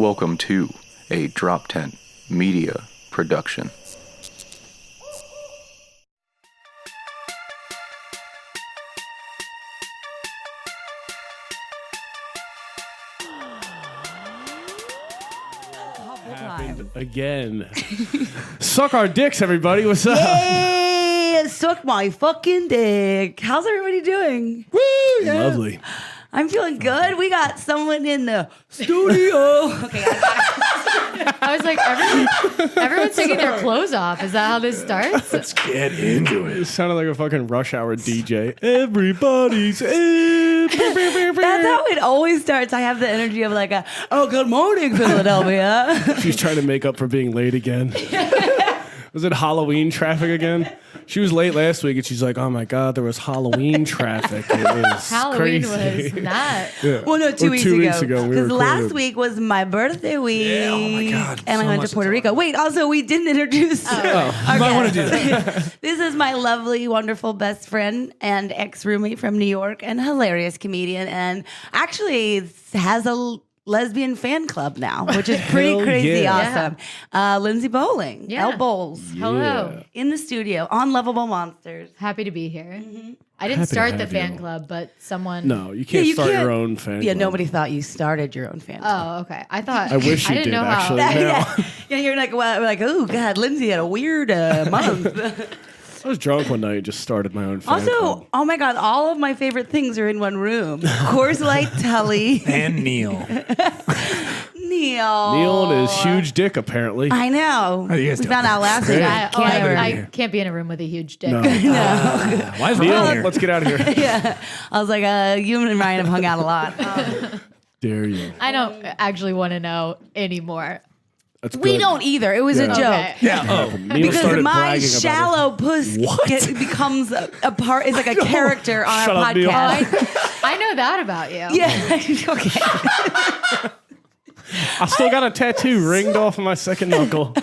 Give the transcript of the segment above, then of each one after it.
Welcome to a Drop Tent Media production. Happened again. Suck our dicks, everybody. What's up? Yay! Suck my fucking dick. How's everybody doing? Woo! Yeah. Lovely. I'm feeling good. We got someone in the studio. Okay, I was like, everyone's taking their clothes off. Is that how this starts? Let's get into it. It sounded like a fucking Rush Hour DJ. Everybody's in. that's how it always starts. I have the energy of like good morning, Philadelphia. She's trying to make up for being late again. Was it Halloween traffic again? She was late last week, and she's like, "Oh my god, there was Halloween traffic. It was Halloween crazy." was not. Yeah. Well, no, 2 weeks ago. Because last week was my birthday week. Yeah, oh my god. And I went to Puerto Rico. Wait, also we didn't introduce. I might want to do that. This is my lovely, wonderful best friend and ex-roommate from New York and hilarious comedian, and actually has a lesbian fan club now, which is pretty crazy awesome. Lindsay Bowling, Yeah. L Bowles, Hello. in the studio on Lovable Monsters. Happy to be here. Mm-hmm. I didn't Happy to start the have fan you. club, but someone. No, you can't start your own fan Yeah, club. nobody thought you started your own fan club. Oh, okay. I thought. I wish you didn't did, know actually. how. Yeah. Yeah, you're like, oh God, Lindsay had a weird month. I was drunk one night and just started my own fan Also, club. oh my God, all of my favorite things are in one room. Coors Light, Tully, And Neil. Neil. Neil and his huge dick, apparently. I know. How you guys We doing? found out last week. I, oh, Can't ever- I can't be in a room with a huge dick. No. Why is Neil, Ryan here? let's get out of here. Yeah, I was like, you and Ryan have hung out a lot. Dare you. I don't actually want to know anymore. That's We good. don't either. It was a Yeah. joke. Okay. Yeah. Oh. Neil Because started my bragging about shallow puss becomes a part. It's like a character on Shut our up, Neil. podcast. I know that about you. Yeah. Okay. I still got a tattoo ringed off of my second knuckle.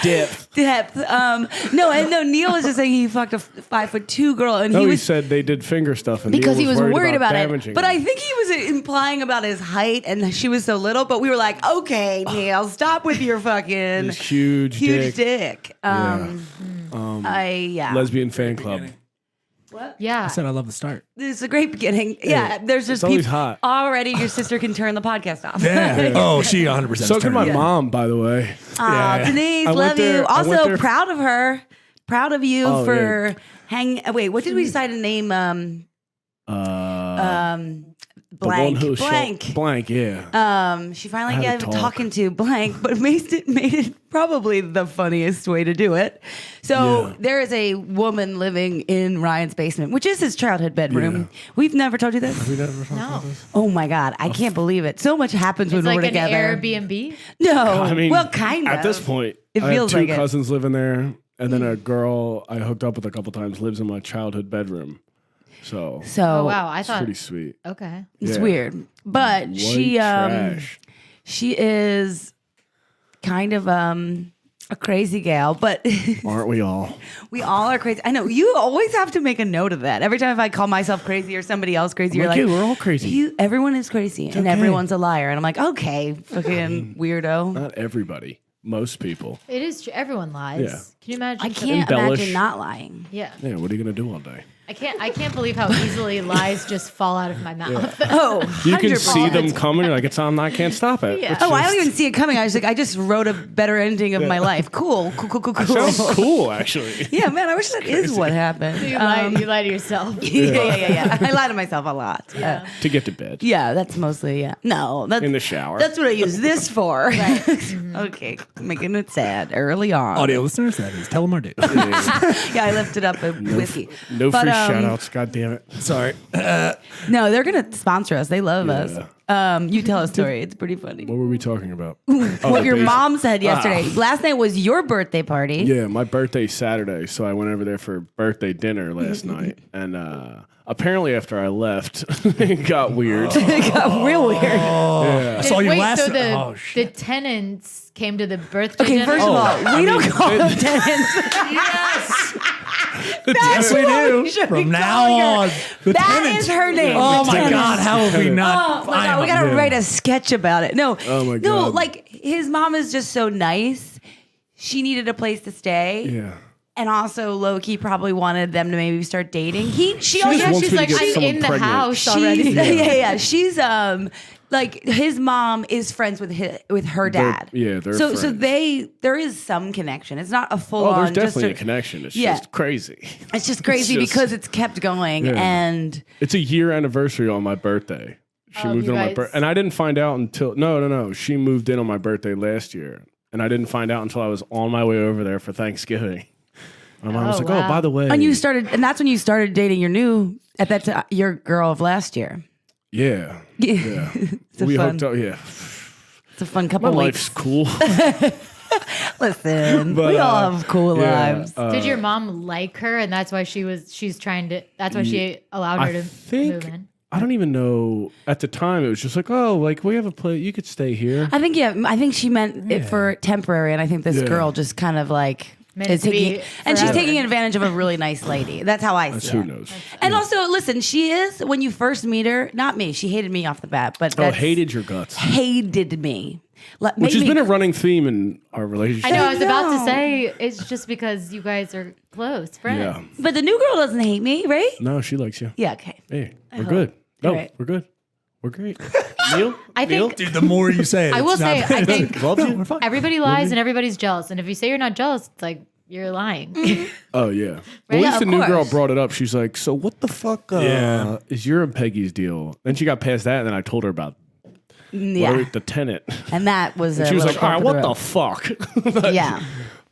Depth. Depth. No. Neil was just saying he fucked a 5'2" girl, and No, he he was said they did finger stuff, and because Neil he was worried about damaging it. But him. I think he was implying about his height, and she was so little. But we were like, okay, Neil, stop with your fucking His huge dick. Yeah. Lesbian fan club. Yeah. I said I love the start. It's a great beginning. Yeah, there's just It's always people hot. already. Your sister can turn the podcast off. Yeah. Oh, she 100%. So can my mom, by the way. Aw, Yeah. Denise, I went love there- you. I went Also there- proud of her. Proud of you Oh, for Wait, what did we decide to name? The one Blank. who Blank. Blank, yeah. She finally I had gave to a talk. talking to Blank, but made it probably the funniest way to do it. So Yeah. there is a woman living in Ryan's basement, which is his childhood bedroom. Yeah. We've never told you this. We never talked No. about this? Oh my God, I can't believe it. So much happens when It's we're like an together. Airbnb. No, I mean, well, kind of. At this point, It I feels have two like it. cousins living there, and then a girl I hooked up with a couple times lives in my childhood bedroom. So So Oh, wow. I it's thought. pretty sweet. Okay. it's Yeah. weird, but White she trash. she is kind of a crazy gal, but Aren't we all? we all are crazy. I know you always have to make a note of that. Every time if I call myself crazy or somebody else crazy, you're like, like, yeah, we're all crazy. everyone is crazy and okay. everyone's a liar. And I'm like, okay, fucking weirdo. Not everybody. Most people. It is true. Everyone lies. Yeah. Can you imagine? I can't Embellish. imagine not lying. Yeah. Yeah, what are you gonna do all day? I can't believe how easily lies just fall out of my mouth. Oh, You can see 100%. them coming. You're like, it's on. I can't stop it. Yeah. It's Oh, I don't just- even see it coming. I was like, I just wrote a better ending of my life. Cool. Sounds cool, actually. Yeah, man, I wish that is what happened. You lie to yourself. Yeah. I lie to myself a lot. Yeah. To get to bed. Yeah, that's mostly, yeah. No, that's In the shower. That's what I use this for. Okay, making it sad early on. Audio listeners, that is. Tell them our dude. Yeah, I lifted up a whiskey. No But, free shout outs. God damn it. Sorry. No, they're going to sponsor us. They love Yeah. us. You tell a story. It's pretty funny. What were we talking about? What your base- mom said yesterday. Last night was your birthday party. Yeah, my birthday's Saturday, so I went over there for birthday dinner last night. And apparently after I left, it got weird. It got real weird. I saw you Wait, last. so the Oh, shit. tenants came to the birthday Okay, dinner? first of all, we don't call them tenants. Yes. That's Yes, we what do. we should be From now calling her. on, the That tenant. is her name. Oh The my tenant. God! How have we not? Oh my God, we gotta Yeah. write a sketch about it. No, Oh my no, God. like his mom is just so nice. She needed a place to stay. Yeah. And also, low-key probably wanted them to maybe start dating. She just also, wants she's me to like, get I'm someone in the pregnant. house already. yeah. She's like his mom is friends with her dad. They're so friends. there is some connection. It's not a full Oh, on. there's definitely a connection. It's just crazy. It's just crazy just- because it's kept going and It's a year anniversary on my birthday. She moved in on my guys- birthday. And I didn't find out until... No. She moved in on my birthday last year. And I didn't find out until I was on my way over there for Thanksgiving. My mom was like, wow. oh, by the way... and that's when you started dating your girl of last year. Yeah. Yeah. It's a We fun- hooked up. Yeah. It's a fun My couple life's weeks. cool. Listen, But, we all have cool lives. Did your mom like her, and that's why she's trying to? That's why she allowed her I to think... move in. I don't even know. At the time, it was just like, oh, like, we have a place. You could stay here. I think she meant it for temporary, and I think this Yeah. girl just kind of like Meant is to be taking, and she's forever. taking advantage of a really nice lady. That's how I see Who it. knows? And also, listen, she is when you first meet her. Not me. She hated me off the bat, but Oh, that's- hated your guts. hated me. Which has been a running theme in our relationship. I know. I was about know. to say it's just because you guys are close friends. Yeah. But the new girl doesn't hate me, right? No, she likes you. Yeah. Okay. Hey, we're good. No, Right. we're good. We're great. Neil? I think Dude, the more you say it, I will it's not say I think Love you. we're fine. everybody lies and everybody's jealous, and if you say you're not jealous, it's like you're lying. Oh, yeah. Well, at Yeah, least the of new girl course. brought it up. She's like, so what the fuck Yeah. is your and Peggy's deal? Then she got past that, and then I told her about Yeah. the tenant. And that was. She was like, all right, what the fuck? fuck? Yeah.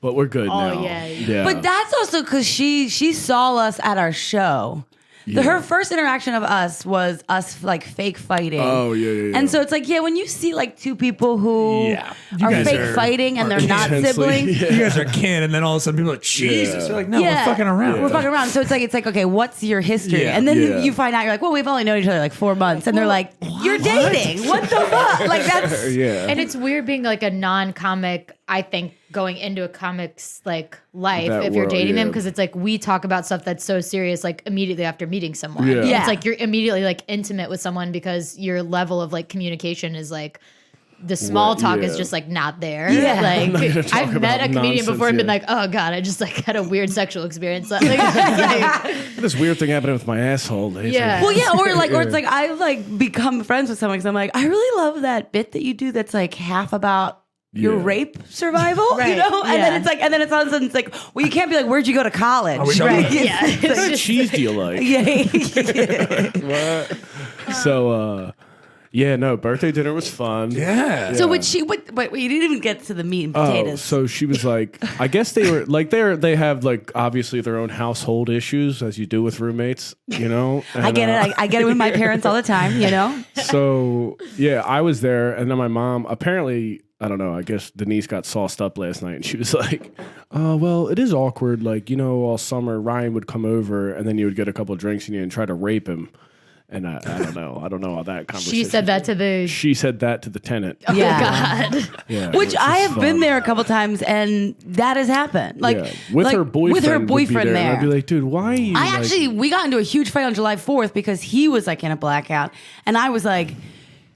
But we're good now. yeah. But that's also because she saw us at our show. Her first interaction of us was us like fake fighting. Oh, yeah. And so it's like, yeah, when you see like two people who Yeah. You are guys fake are- fighting and they're not Intensely, siblings. yeah. You guys are kin, and then all of a sudden people are like, Jesus. You're like, no, we're fucking around. We're fucking around. So it's like, okay, what's your history? Yeah. And then Yeah. you find out, you're like, well, we've only known each other like 4 months. And they're like, you're dating. What the fuck? Like that's. Yeah. And it's weird being like a non-comic, I think, going into a comic's like life That if you're world, dating them, yeah. because it's like we talk about stuff that's so serious like immediately after meeting someone. Yeah. Yeah. It's like you're immediately like intimate with someone because your level of like communication is like the small talk is yeah. just like not there. Yeah. I'm not gonna Like talk I've met a about comedian before and been nonsense, like, oh God, I just like had a weird sexual experience. Like, This weird thing happening with my asshole. Lately. Yeah. Well, yeah, or it's like I've like become friends with someone because I'm like, I really love that bit that you do that's like half about your Yeah. rape survival, you Right, know? And yeah. then it's like, and then it's all of a sudden it's like, well, you can't be like, where'd you go to college? we talking Right? about- Yeah. yeah. What kind of cheese do you like? Yeah. So, yeah, no, birthday dinner was fun. Yeah. So what you didn't even get to the meat and potatoes. Oh, so she was like, I guess they were like, they have like obviously their own household issues as you do with roommates, you know? I get it. I get it with my parents all the time, you know? So yeah, I was there, and then my mom apparently, I don't know, I guess Denise got sauced up last night, and she was like, well, it is awkward, like, you know, all summer Ryan would come over and then you would get a couple of drinks in you and try to rape him. And I don't know how that conversation. she said that to the She said that to the tenant. Yeah. God. Yeah, Which I is have been fun. there a couple times and that has happened. Like Yeah. With like, her boyfriend. With her would be boyfriend there. there. And I'd be like, dude, why are you We got into a huge fight on July 4th because he was like in a blackout. And I was like,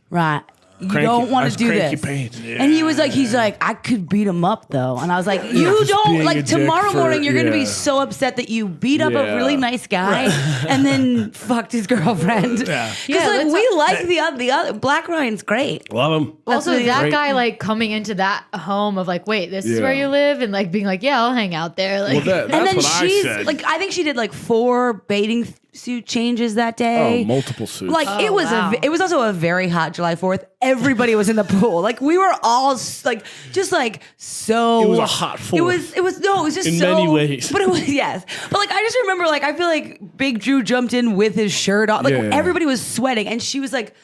right, you Cranky- don't I want was to do cranky this. pants. And he's like, I could beat him up though. And I was like, you Just don't, being a like dick tomorrow for- morning, you're going to be yeah. so upset that you beat up a Yeah. really nice guy and then fucked his girlfriend. Because Yeah, like, let's- we like the other, Black Ryan's great. Love him. Also, That's that great. guy like coming into that home of like, wait, this is Yeah. where you live, and like being like, yeah, I'll hang out there. Like, Well, that's And then what I she's said. like, I think she did like 4 bathing suit changes that day. Oh, multiple suits. Like it was wow. it was also a very hot July 4th. Everybody was in the pool. Like we were all like just like so. It was a hot 4th. It was just In so many ways. But it was yes. But like I just remember like I feel like Big Drew jumped in with his shirt on. Like Yeah. everybody was sweating and she was like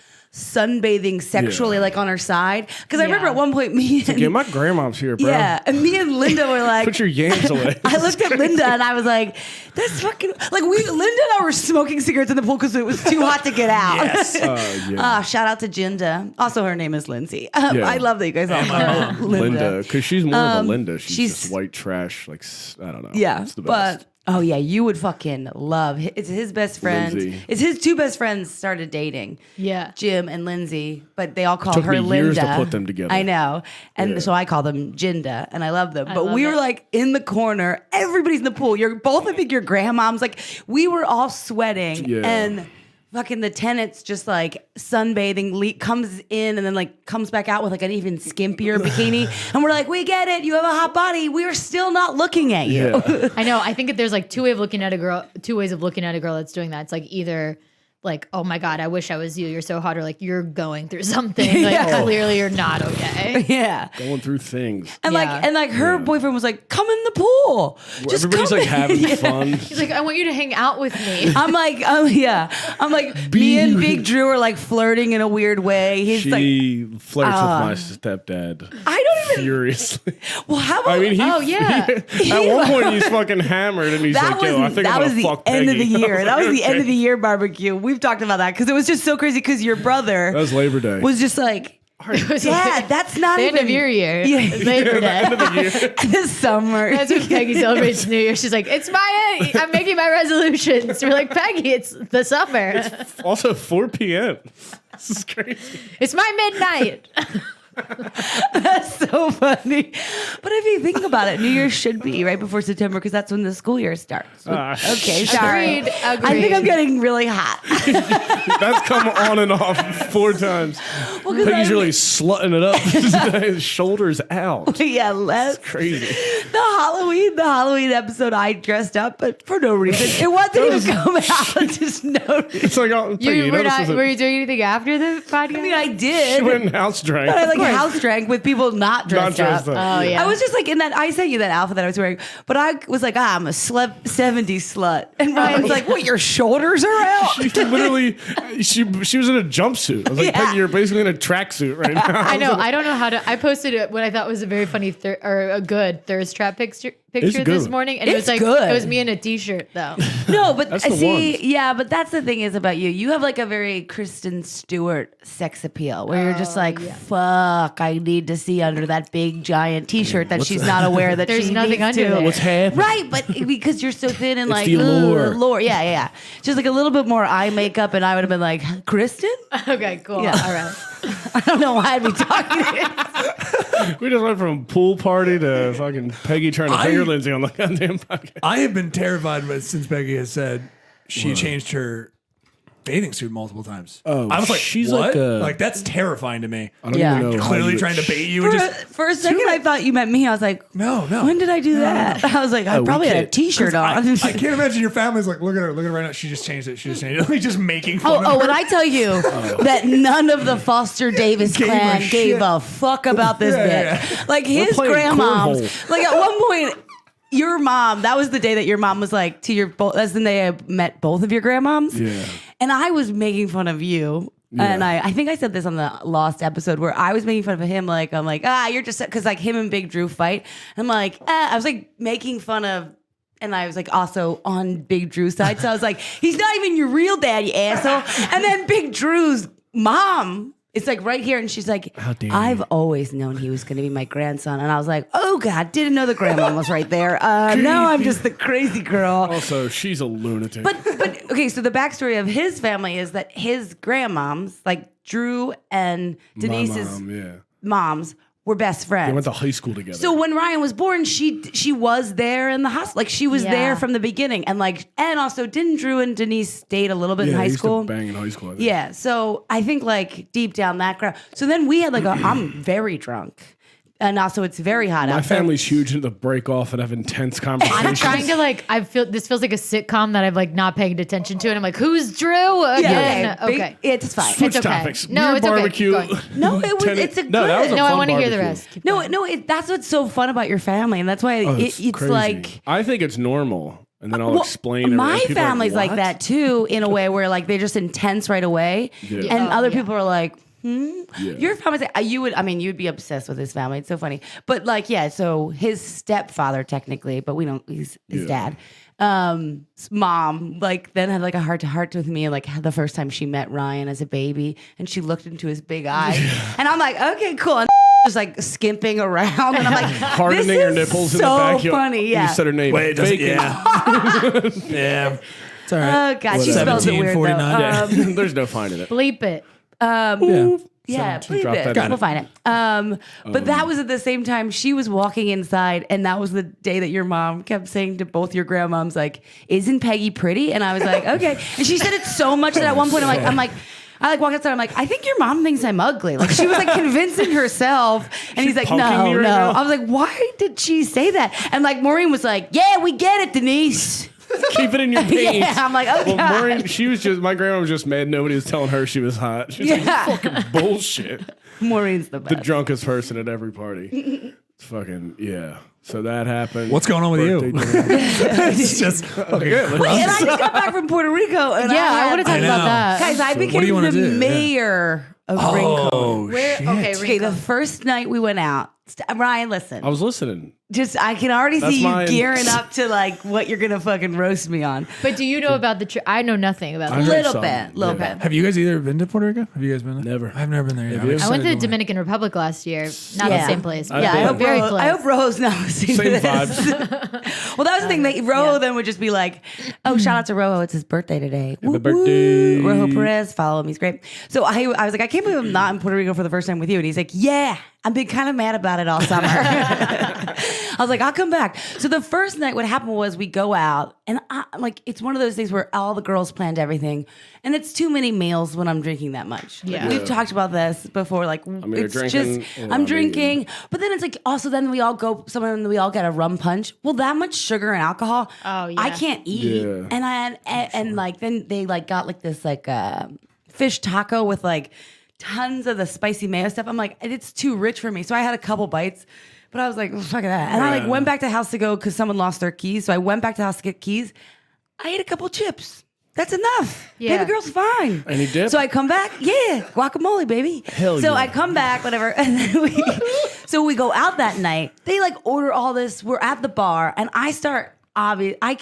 sunbathing sexually Yeah. like on her side. Because I remember Yeah. at one point me and yeah, my grandma's here, bro. yeah, and me and Linda were like, Put your yams away. I looked at Linda and I was like, "That's fucking like we." Linda and I were smoking cigarettes in the pool because it was too hot to get out. Yes. Yeah. Shout out to Jinda. Also, her name is Lindsay. Yeah. I love that you guys all know Linda, because she's more of a Linda. She's she's- just white trash. Like I don't know. Yeah, it's the best. but Oh yeah, you would fucking love. It's his best friend. Lindsay. It's his two best friends started dating. Yeah. Jim and Lindsay, but they all call Took her me Linda. years to put them together. I know, and so I call them Jinda, and I love them. But love we it. were like in the corner. Everybody's in the pool. You're both. I think your grandmoms. Like we were all sweating Yeah. and. Fucking the tenant's just like sunbathing, comes in and then like comes back out with like an even skimpier bikini. And we're like, we get it. You have a hot body. We are still not looking at you. Yeah. I know. I think that there's like two ways of looking at a girl that's doing that. It's like either like, oh my God, I wish I was you. You're so hot. Or like, you're going through something. Like clearly you're not okay. Yeah. Going through things. And Yeah. like her boyfriend was like, come in the pool. Just Everybody's come like in." having Yeah. fun. He's like, I want you to hang out with me. I'm like, I'm like, me and Big Drew are like flirting in a weird way. He's like, She flirts with my stepdad I don't even. furiously. Well, how about? I mean, Oh, yeah. At one point, he's fucking hammered, and he's that like, "Yo, I think I'm was gonna the fuck end of the Peggy." year. That was the end of the Okay. year barbecue. We've talked about that because it was just so crazy. Because your brother That was Labor Day. was just like, It was Dad, that's not the even end of your year. Yeah. Labor Day. End of the year. this summer. That's when Peggy celebrates New Year. She's like, it's I'm making my resolutions. We're like, Peggy, it's the summer. Also, 4 p.m. This is crazy. It's my midnight. That's so funny. But if you think about it, New Year's should be right before September because that's when the school year starts. Okay, sorry. Agreed. I think I'm getting really hot. That's come on and off 4 times. 'cause Peggy's I- really slutting it up today. His shoulders out. Yeah, let's. Crazy. The Halloween episode, I dressed up, but for no reason. It wasn't even coming out. I just noticed. It's like, oh, Peggy, You you were know, not. Were you doing anything after the podcast? I mean, I she did. went and house drank. But I like house drank with people not dressed, dressed up. Oh yeah. I was just like in that. I sent you that outfit that I was wearing, but I was like, I'm a 70s slut, and Ryan's like, what? Your shoulders are out. She literally, she was in a jumpsuit. I was like, Yeah. Peggy, you're basically in a tracksuit right now. I know. I don't know how to. I posted what I thought was a very funny or a good thirst trap picture this good. morning, and it It's was like good. it was me in a t-shirt though. No, but That's the see, ones. yeah, but that's the thing is about you. You have like a very Kristen Stewart sex appeal where you're just like, fuck, I need to see under that big giant t-shirt that she's not aware that There's she nothing needs under to. there. What's happening? Right, but because you're so thin and like the allure. allure. Yeah. Just like a little bit more eye makeup, and I would have been like, Kristen? Okay, cool. Yeah. All right. I don't know why I'd be talking to you. We just went from pool party to fucking Peggy trying to finger Lindsay on the goddamn podcast. I have been terrified with since Peggy has said she changed her bathing suit multiple times. Oh, I was like, she's what? like a- That's terrifying to me. I don't Yeah. even know. how Clearly you- trying to bait you and just For a second, I thought you meant me. I was like, no. when did I do that? I was like, I we probably had a can't- t-shirt I on. can't imagine your family's like, look at her right now. She just changed it. Like just making fun Oh, of when her. I tell you that none of the Foster Davis Gave a clan gave shit. a fuck about this Yeah, bitch. Like his playing grandmoms, cornhole. like at one point, your mom, that was the day that your mom was like to your, that's the day I met both of your grandmoms. Yeah. And I was making fun of you. And I think I said this on the Lost episode where I was making fun of him. Like, I'm like, you're just, cause like him and Big Drew fight. I'm like, I was like making fun of, and I was like also on Big Drew's side. So I was like, he's not even your real dad, you asshole. And then Big Drew's mom, it's like right here. And she's like, How dare I've you. always known he was going to be my grandson. And I was like, oh God, didn't know the grandma was right there. Now I'm just the crazy girl. Also, she's a lunatic. But okay, so the backstory of his family is that his grandmoms, like Drew and My Denise's mom, yeah. moms, were best friends. They went to high school together. So when Ryan was born, she was there in the hospital. Like she was Yeah. there from the beginning. And also didn't Drew and Denise date a little bit in yeah, high they used school? to bang in high school. I think. Yeah. So I think like deep down that crowd. So then we had like I'm very drunk. And also it's very hot My out. family's huge into break off and have intense conversations. I'm trying to like. This feels like a sitcom that I've like not paid attention to, and I'm like, who's Drew again? Yeah, Okay. It's fine. Switch It's okay. topics. No, Weird it's okay. barbecue. Go on. No, it was. Tenant- It's a No, that was good. a No, I fun want to hear the barbecue. rest. Keep No, going. that's what's so fun about your family, and that's why Oh, it's crazy. like I think it's normal, and then I'll well, explain. my everything. People are family's like "What?" that too, in a way where like they're just intense right away, and other people are like, Your family's like, you'd be obsessed with his family. It's so funny, but like, yeah. So his stepfather, technically, but we don't. He's his dad. Mom, like, then had like a heart to heart with me, like the first time she met Ryan as a baby, and she looked into his big eyes, and I'm like, okay, cool. And just like skimping around, and I'm like, Hardening this her is nipples so in the backyard. funny. Yeah. You said her name. Wait, Bacon. yeah. It's all right. Oh God, she spells it weird though. 1749. There's no finding it. Bleep it. Yeah, please drop that in. we'll find it. But that was at the same time she was walking inside, and that was the day that your mom kept saying to both your grandmoms, like, "Isn't Peggy pretty?" And I was like, "Okay." And she said it so much that at one point I walked outside. I'm like, I think your mom thinks I'm ugly. Like she was like convincing herself, and he's like, punking me no. right now? I was like, why did she say that? And like Maureen was like, yeah, we get it, Denise. Keep it in your pants. Yeah, I'm like, oh Well, God. Maureen, my grandma was just mad nobody was telling her she was hot. She's like, Yeah. fucking bullshit. Maureen's the The best. drunkest person at every party. It's fucking, yeah. So that happened. What's going on with you? It's just okay. And I just got back from Puerto Rico, and Yeah, I want to talk know. about that. guys, I what do became you wanna the do? Yeah. mayor of Rincon. Oh, Where? shit. Okay, Okay, the first night we went out, Ryan, listen. I was listening. Just I can already That's see you mine. gearing up to like what you're gonna fucking roast me on. But do you know about the trip? I know nothing about I the heard trip. Little some. bit, little Yeah. bit. Have you guys either been to Puerto Rico? Have you guys been there? Never. I've never been there yet. Have you? I went to the Excited to go. Dominican Republic last year. Not Yeah. the same place. But Yeah, I hope very Rojo, close. I hope Rojo's not listening to Same this. vibes. Well, that was the thing. That Rojo then would just be like, "Oh, shout out to Rojo. It's his birthday today. Happy birthday. Rojo Perez. Follow me. He's great." So I was like, "I can't believe I'm not in Puerto Rico for the first time with you." And he's like, "Yeah, I've been kind of mad about it all summer." I was like, "I'll come back." So the first night, what happened was we go out, and it's one of those things where all the girls planned everything, and it's too many meals when I'm drinking that much. Yeah. We've talked about this before. Like, you're it's drinking, just or I'm I'm drinking, but then it's like also then we all go somewhere and we all get a rum punch. Well, that much sugar and alcohol, Oh, yeah. I can't eat. Yeah. And like then they like got like this like fish taco with like tons of the spicy mayo stuff. I'm like, it's too rich for me. So I had a couple bites, but I was like, fuck that. And I like went back to the house to go because someone lost their keys. So I went back to the house to get keys. I ate a couple chips. That's enough. Yeah. Baby girl's fine. Any dip? So I come back, yeah, guacamole, baby. Hell so yeah. I come back, whatever, and then we go out that night. They like order all this. We're at the bar, and I start. I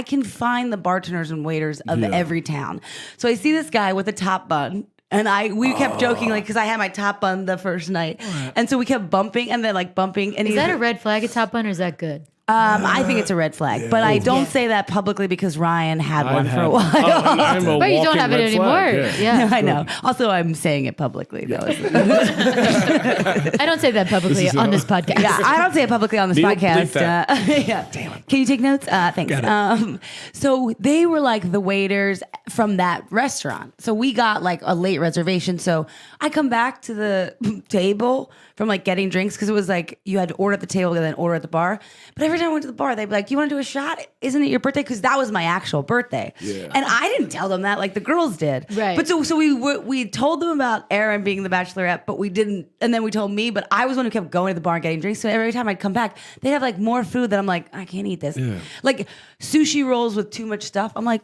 can find the bartenders and waiters of every town. So I see this guy with a top bun. And we kept joking, like, because I had my top bun the first night. And so we kept bumping and then like bumping. And Is that a red flag at Top Bun or is that good? I think it's a red flag, but I don't say that publicly because Ryan had one for a while. I'm a But you don't walking have it red anymore. flag, Yeah. I know. Also, I'm saying it publicly. Though. I don't say that publicly on this podcast. Yeah, I don't say it publicly on this Neil, podcast. bleep that. Yeah. Damn it. Can you take notes? Thanks. Got it. So they were like the waiters from that restaurant. So we got like a late reservation. So I come back to the table from like getting drinks because it was like you had to order at the table and then order at the bar. But every time I went to the bar, they'd be like, "You want to do a shot? Isn't it your birthday?" Because that was my actual birthday. Yeah. And I didn't tell them that, like the girls did. Right. But so we told them about Erin being the bachelorette, but we didn't. And then we told me, but I was the one who kept going to the bar and getting drinks. So every time I'd come back, they'd have like more food that I'm like, I can't eat this. Like sushi rolls with too much stuff. I'm like,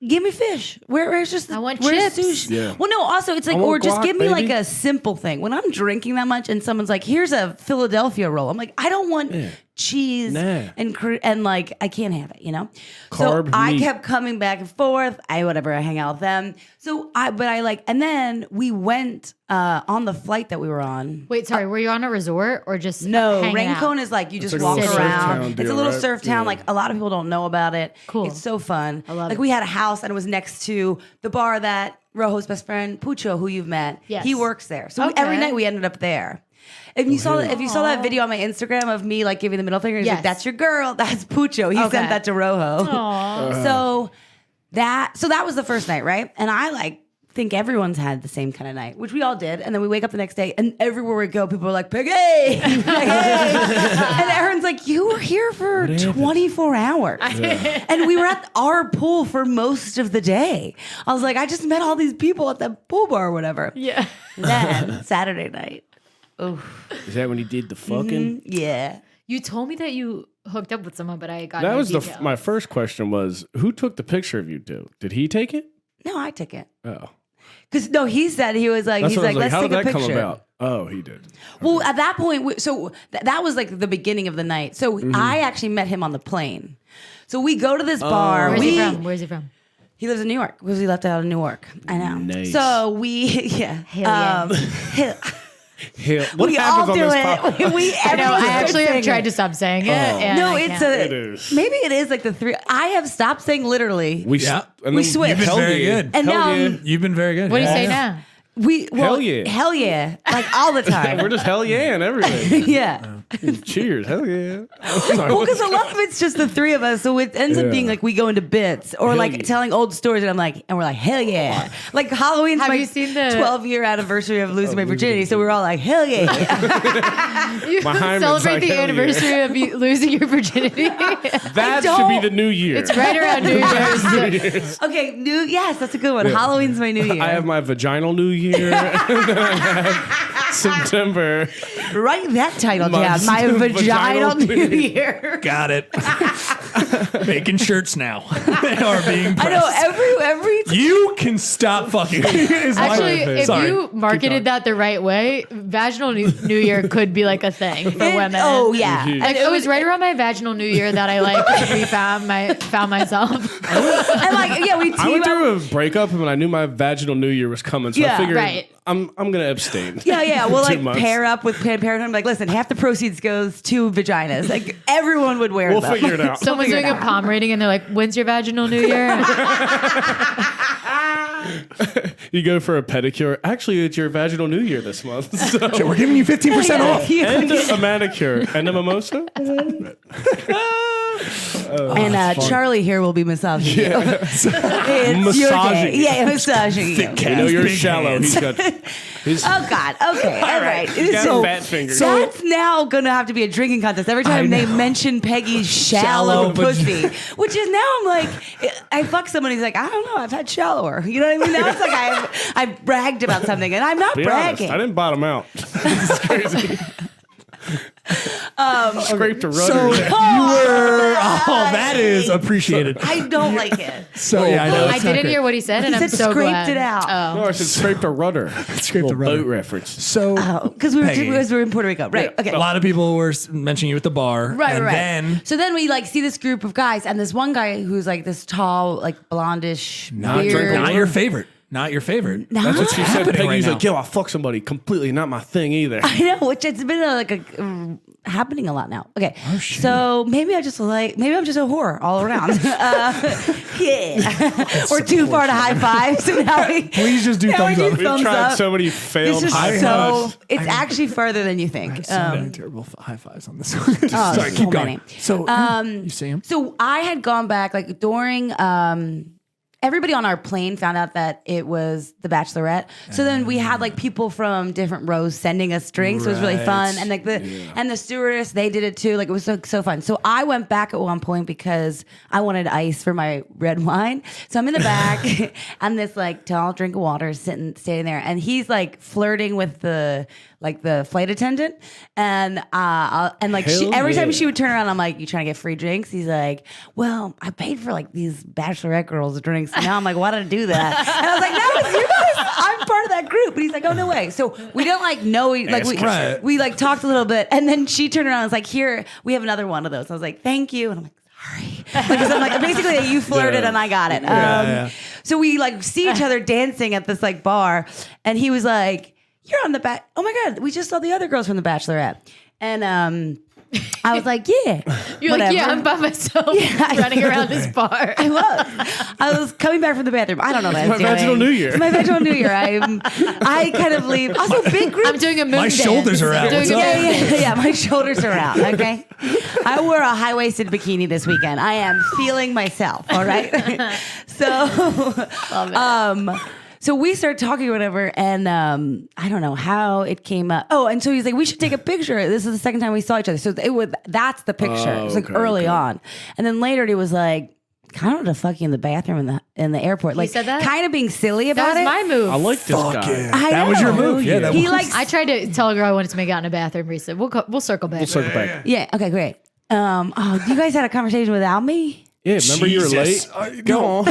give me fish. Where's just I want where's chips. sushi? Yeah. Well, no. Also, it's like, I want or just guac, give me like baby. a simple thing. When I'm drinking that much, and someone's like, "Here's a Philadelphia roll," I'm like, I don't want cheese Nah. and like I can't have it. You know. Carb so I meat. kept coming back and forth. I hang out with them. So I like, and then we went on the flight that we were on. Wait, sorry. Were you on a resort or just No, hanging out? Rincon is like you just like a walk little surf around. town It's deal, a little right? surf town. Yeah. Like a lot of people don't know about it. Cool. It's so fun. I love like it. we had a house and it was next to the bar that Rojo's best friend Pucho, who you've met. Yes. He works there. So Okay. every night we ended up there. If you saw that video on my Instagram of me like giving the middle finger, he's Yes. like, "That's your girl." That's Pucho. He Okay. sent that to Rojo. Aw. So that was the first night, right? And I like think everyone's had the same kind of night, which we all did. And then we wake up the next day, and everywhere we go, people are like, "Peggy!" Peggy! And Aaron's like, "You were here for 24 hours." And we were at our pool for most of the day. I was like, I just met all these people at that pool bar or whatever. Yeah. Then Saturday night. Is that when you did the fucking? Yeah. You told me that you hooked up with someone, but I got That no was details. my first question was, who took the picture of you two? Did he take it? No, I took it. Oh. Because no, he said he was like, That's he's what I was like, like, how let's did take a that picture. come about? Oh, he did. Well, at that point, so that was like the beginning of the night. So I actually met him on the plane. So we go to this bar. Where's he from? Where's he from? He lives in New York because he left out of New York. I know. Nice. So we, yeah. Hell yeah. hell- What we happens all on do this it. podcast? I know. I actually have tried to stop saying it. And No, I it's can't. It is. maybe it is like the three. I have stopped saying literally. We Yeah. and We then- switched. You've been Hell very yeah. good. And Hell now yeah. You've been very good. What do you Yeah. say now? Hell yeah. Hell yeah, like all the time. We're just hell yeah and everything. Yeah. Cheers. Hell yeah. Well, because a lot of it's just the three of us, so it ends up being like we go into bits or Hell like yeah. telling old stories, and we're like, hell yeah! Like Halloween's Have my you seen the- 12-year anniversary of losing my virginity, so we're all like, hell yeah! You My hymen's celebrate like, the hell yeah. anniversary of you losing your virginity. That don't- should be the new year. It's right around New Year's. Okay, yes, that's a good one. Halloween's my new year. I have my vaginal new year. And then I have September. Write that title My down. My vaginal vaginal new year. Got it. Making shirts now. They are being pressed. I know every You can stop fucking. is my- Actually, if Sorry. you marketed that the right way, vaginal New Year could be like a thing for women. Oh yeah, Mhm. Like, it was right around my vaginal New Year that I like found myself. and like yeah, we I went team up. through a breakup and when I knew my vaginal new year was coming, so Yeah, I figured right. I'm gonna abstain. Yeah, we'll for 2 like months. pair up with Planned Parenthood. Like, listen, half the proceeds goes to vaginas. Like everyone would wear We'll them. figure it out. Someone's figure doing it a out. palm reading and they're like, "When's your vaginal New Year?" You go for a pedicure. Actually, it's your vaginal new year this month. So. Okay, we're giving you 15% off. And a manicure and a mimosa. And Charlie here will be massaging you. It's your day. Massaging you. Yeah, massaging you. You know you're Big shallow. hands. He's got his Oh God. Okay. All right. got So fat fingers. that's now gonna have to be a drinking contest. Every time they know. mention Peggy's shallow Shallow pussy, which is now I'm like, I fuck someone. He's like, I don't know. I've had shallower. You know what I mean? Now it's like I've bragged about something, and I'm not Be honest, bragging. I didn't bottom out. It's crazy. Scraped a rudder. So you were. Oh, that is appreciated. I don't like it. So yeah, I know. I it's not didn't great. hear what he said, and He I'm said so scraped glad. it out. No, I said scraped a rudder. Scraped Little a rudder. boat reference. So Because we Peggy. were in Puerto Rico, right? Okay. a lot of people were mentioning you at the bar. Right, and right. then So then we like see this group of guys, and this one guy who's like this tall, like blondish, weird. not your favorite. Not your favorite. That's what She said, happening Peggy's right like, now? yo, I fuck somebody. Completely not my thing either. I know, which it's been happening a lot now. Okay, so maybe I'm just a whore all around. Yeah, we're too far to high five. So now Please just do thumbs up. We've thumbs tried up. so many failed This is high so. fives. It's actually farther than you think. So many terrible high fives on this one. Sorry, so keep going. many. So you see him? So I had gone back like during everybody on our plane found out that it was the Bachelorette. So then we had like people from different rows sending us drinks. So it was really Right. fun. And like and the stewardess, they did it too. Like it was so fun. So I went back at one point because I wanted ice for my red wine. So I'm in the back and this like tall drink of water standing there, and he's like flirting with the flight attendant, and like Hell every time yeah. she would turn around, I'm like, "You trying to get free drinks?" He's like, "Well, I paid for like these Bachelorette girls' drinks." And now I'm like, "Why did I do that?" And I was like, "No, you guys, I'm part of that group." And he's like, "Oh no way!" So we don't like know Right. we like talked a little bit, and then she turned around and was like, "Here, we have another one of those." I was like, "Thank you," and I'm like, sorry. Because I'm like, basically, you flirted Yeah. and I got it. Yeah. So we like see each other dancing at this like bar, and he was like, "You're on the back. Oh my God, we just saw the other girls from the Bachelorette." And I was like, "Yeah." You're like, "Yeah, I'm by myself running around this bar." I was coming back from the bathroom. I don't know what I was my doing. vaginal new year. It's my vaginal new year. I kind of leave. Also, big group. I'm doing a moon My dance. shoulders are out. Doing What's a up? moon Yeah, my shoulders are out. Okay, I wore a high-waisted bikini this weekend. I am feeling myself. All right. So we start talking or whatever, and I don't know how it came up. Oh, and so he's like, "We should take a picture." This is the second time we saw each other, so that's the picture. It was like early on, and then later he was like, "Kind of to fuck you in the bathroom in the airport," like said that? kind of being silly about That was it. my move. I like this Fuck guy. yeah. I That was your know. move. Yeah, that He was. likes. I tried to tell a girl I wanted to make out in a bathroom recently. We'll circle back. We'll circle back. Yeah. Okay. Great. You guys had a conversation without me. Yeah, remember you were late? Jesus. Go on.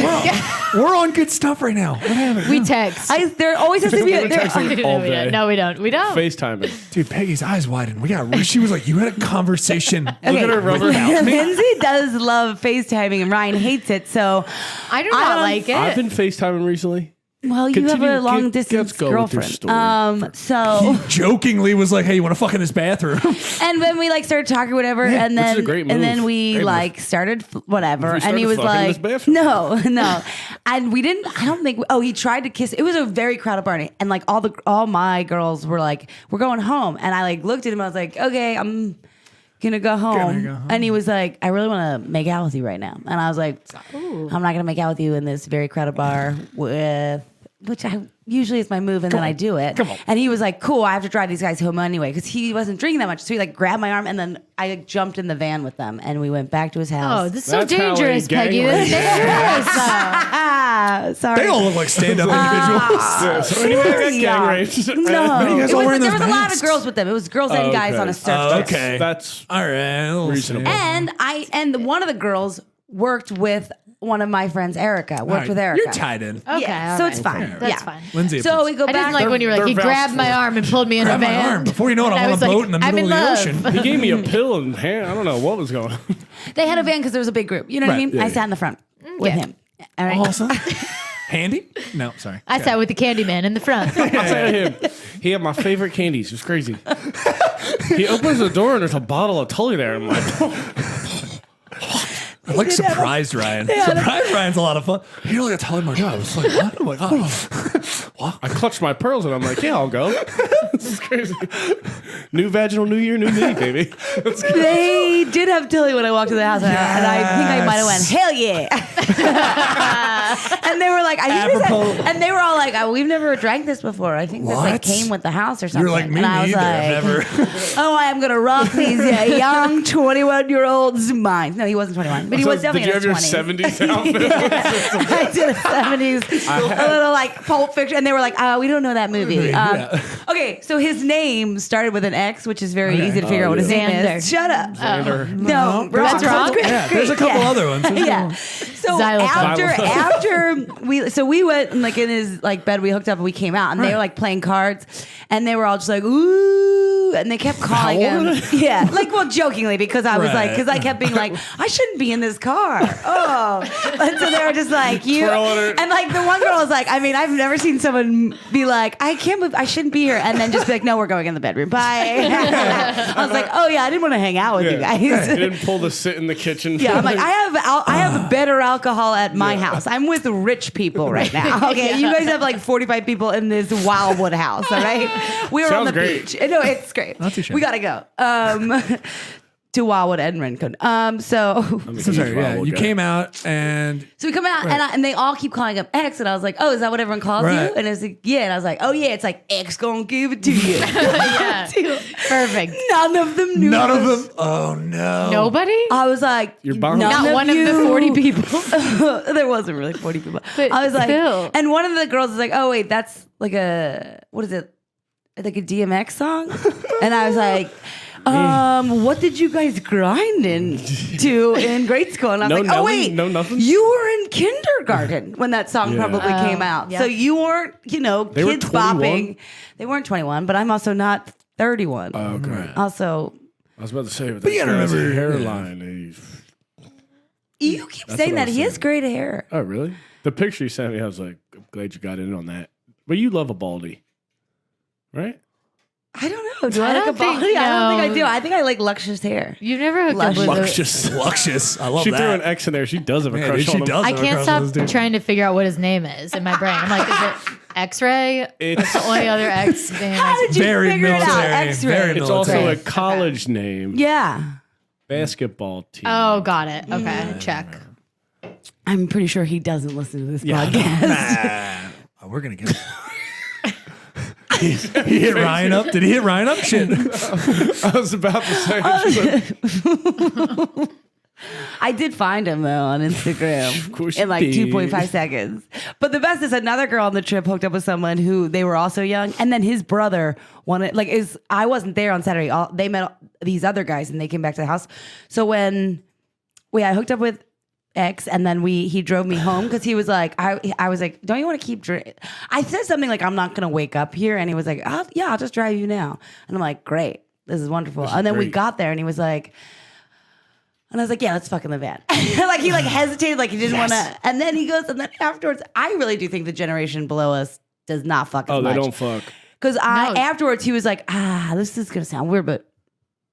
We're on good stuff right now. What happened? We text. There always has to be. We were texting all day. No, we don't. We don't. FaceTiming. Dude, Peggy's eyes widened. She was like, "You had a conversation." Look at her rubber. Lindsay does love FaceTiming, and Ryan hates it. So I do not like it. I've been FaceTiming recently. Well, you have a long distance go with your girlfriend. story. So Jokingly was like, hey, you want to fuck in this bathroom? and then we like started talking whatever, and which is then a great and move. then we Great like move. started whatever, We and he started was fucking in this like, bathroom. no, and we didn't. I don't think. Oh, he tried to kiss. It was a very crowded party, and like all my girls were like, we're going home, and I like looked at him. I was like, okay, I'm gonna go home. And he was like, I really want to make out with you right now, and I was like, I'm not gonna make out with you in this very crowded bar with. Which I usually is my move, and then I do it. Come on. And he was like, "Cool, I have to drive these guys home anyway," because he wasn't drinking that much. So he like grabbed my arm, and then I like, jumped in the van with them, and we went back to his house. Oh, this is so That's how a dangerous, gang Peggy. rape This is dangerous. Sorry. They all look like stand-up individuals. Yeah, so anyway, I got gang Yeah. raped. No, you guys it all was, wearing there those was a lot of masks? girls with them. It was girls and guys okay. on a surf trip. Okay. That's All right. Reasonable. And one of the girls worked with one of my friends, Erica. Worked with Erica. You're tied in. Okay, Yeah, all so right. it's fine. That's Yeah. fine. Lindsay. So we go I back. didn't like when you were like, he they're grabbed my arm and pulled me in a Grab my van. arm. Before you know it, And I'm I on a was like, boat in the I'm middle in of the love. ocean. he gave me a pill and hand. I don't know what was going on. They had a van because there was a big group. You know what I Right. mean? Yeah, I yeah. sat in the front with him. All right. Awesome. Handy? No, sorry. I sat with the candy man in the front. I'll tell him. He had my favorite candies. It was crazy. He opens the door and there's a bottle of Tully there. I'm like, I like surprised Ryan. Surprised Ryan's a lot of fun. You're like a telling my God. I was like, what? I'm like, oh. I clutched my pearls and I'm like, yeah, I'll go. This is crazy. New vaginal, new year, new me, baby. They did have Tilly when I walked to the house, and I think I might have went, hell yeah. And they were like, I think they Apropos. said, and they were all like, oh, we've never drank this before. I think this like What? came with the house or something. You're like, me and I was neither. like, I've never. oh, I am gonna rock these young 21-year-olds' minds. No, he wasn't 21, but he was definitely Did you in have his your 20s. 70s outfit? I did a 70s, a little like Pulp Fiction, and they were like, we don't know that movie. Yeah. Okay, so his name started with an X, which is very easy to figure out what his name Xander. is. Shut up. Xander. No, That's wrong? Yeah, there's a couple other ones. Yeah. So Xylophone. after we went and like in his like bed, we hooked up and we came out and they were like playing cards and they were all just like ooh, and they kept calling How old him. were they? Yeah, like well, jokingly because I was like Right. because I kept being like I shouldn't be in this car. Oh, and so they were just like you Twirling it. and like the one girl was like, I mean, I've never seen someone be like I can't believe I shouldn't be here and then just be like no, we're going in the bedroom. Bye. I was like, oh yeah, I didn't want to hang out with you guys. He didn't pull the sit in the kitchen. Yeah, I'm like, I have better alcohol at my house. I'm with rich people right now. Okay, you guys have like 45 people in this Wildwood house. All right, we were on Sounds the great. beach. No, it's great. Not too shabby. We gotta go. To Wildwood and Rincon. So So sorry, yeah. You came out and we come out and they all keep calling him X, and I was like, oh, is that what everyone calls Right. you? And it's like, yeah. And I was like, oh yeah, it's like X gonna give it to you. Yeah. Perfect. None of them knew. none of this. them. Oh no. Nobody? I was like, You're bound- none Not one of the you. 40 people. There wasn't really 40 people. But I was like, still. and one of the girls was like, oh wait, that's like what is it? Like a DMX song? And I was like, what did you guys grind into in grade school? And I was No like, oh Nelly? wait, No nothing? you were in kindergarten when that song probably came out. yeah. So you weren't, They were kids 21? bopping. They weren't 21, but I'm also not 31. Okay. Also, I was about to say, with But you that gotta crazy remember- hairline. you keep That's saying what I that. was He has saying. great hair. Oh, really? The picture you sent me, I was like, I'm glad you got in on that. But you love a baldy, right? I don't know. Do I, I like a don't think- baldy? I don't think I no. do. I think I like luscious hair. You've never hooked up with a, Luscious. Luscious. I love She that. threw an X in there. She does have a Yeah, crush dude, on she him. does. I have a can't crush stop on this dude. trying to figure out what his name is in my brain. I'm like, is it X-ray? It's- That's the only other X name. How did you Very figure it out? military, X-ray. very It's also a military. college name. Yeah. Basketball team. Oh, got it. Okay, check. I'm pretty sure he doesn't listen to this Yeah. podcast. Oh, we're gonna get. He hit Ryan up. Did he hit Ryan up? Shit. I was about to say. I did find him though on Instagram course in you like did. 2.5 seconds. But the best is another girl on the trip hooked up with someone who they were also young, and then his brother wanted I wasn't there on Saturday. They met these other guys and they came back to the house. So when I hooked up with X, and then he drove me home because he was like, I was like, don't you want to keep drinking? I said something like, I'm not gonna wake up here, and he was like, I'll just drive you now, and I'm like, great, this is wonderful. And then we great. got there, and he was like, And I was like, yeah, let's fuck in the van. Like he like hesitated, like he didn't want to. And then he goes, and then afterwards, I really do think the generation below us does not fuck as much. Oh, they don't fuck. Because afterwards he was like, this is gonna sound weird, but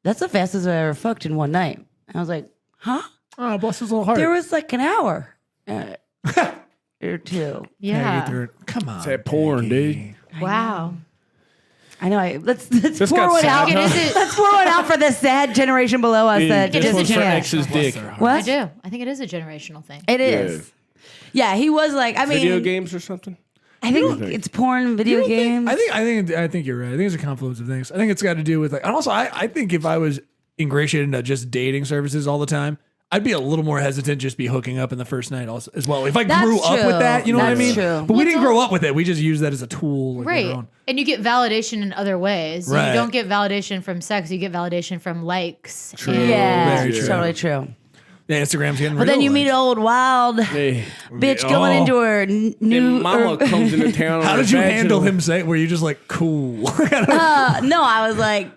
that's the fastest I ever fucked in one night. And I was like, huh? Oh, bless his little heart. There was like an hour or two. Yeah. Come on. It's that porn, dude. Wow. I know. Let's This pour got one sad, out. huh? Let's pour one out for the sad generation below us that This just one's for can't. X's dick. I What? do. I think it is a generational thing. It is. Yeah, he was like. I mean, Video games or something? I think it's porn, video games. I think you're right. I think it's a confluence of things. I think it's got to do with like, and also I think if I was ingratiated into just dating services all the time, I'd be a little more hesitant just be hooking up in the first night also as well. If I That's grew up true. with that, you know what I That's mean? true. But we didn't grow up with it. We just use that as a tool. Like Right. our own. And you get validation in other ways. Right. You don't get validation from sex. You get validation from likes. True. And- yeah, Very it's true. totally true. Yeah, Instagram's getting But then you meet old wild Hey. bitch going into her new. And mama comes into town. How on did a you handle vaginal- him saying, were you just like, cool? No, I was like,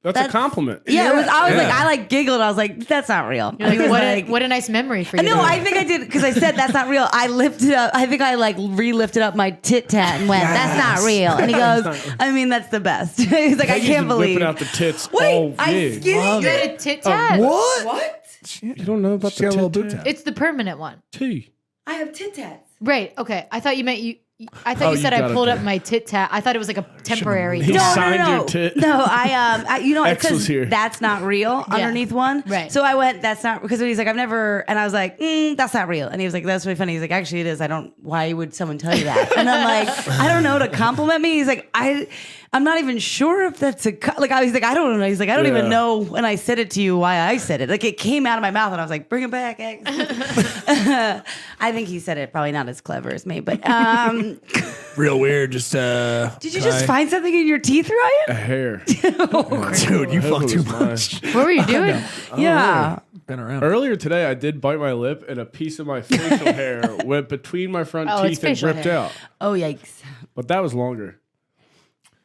That's a compliment. yeah, it was. I was Yeah. like, I like giggled. I was like, that's not real. You're like, He was what a nice memory for you. No, I think I did because I said that's not real. I lifted up. I think I like re-lifted up my tit tat and went, "That's not real." And he goes, "I mean, that's the best." He's like, "I Peggy's can't believe." whipping out the tits. Wait, all I big. skinny. You had a tit tat? What? You don't know about She got a the little tit boob tat? tat. It's the permanent one. T. I have tit tats. Right. Okay. I thought you meant you. I thought Oh, you you said got I it pulled there. up my tit tat. I thought it was like a temporary. He tat. signed your tit. No, I you know, it X was says here. that's not real underneath one. Right. So I went, that's not, because he's like, I've never, and I was like, that's not real. And he was like, that's really funny. He's like, actually it is. Why would someone tell you that? And I'm like, I don't know, to compliment me. He's like, I'm not even sure if that's I was like, I don't know. He's like, I don't even know when I said it to you why I said it. Like it came out of my mouth and I was like, bring it back, X. I think he said it probably not as clever as me, but Real weird. Just did you just find something in your teeth, A Ryan? hair. dude, you That fuck was too mine. much. What were you doing? Yeah. Been around. Earlier today, I did bite my lip, and a piece of my facial hair went between my front Oh, it's teeth and facial ripped hair. out. Oh, yikes. But that was longer.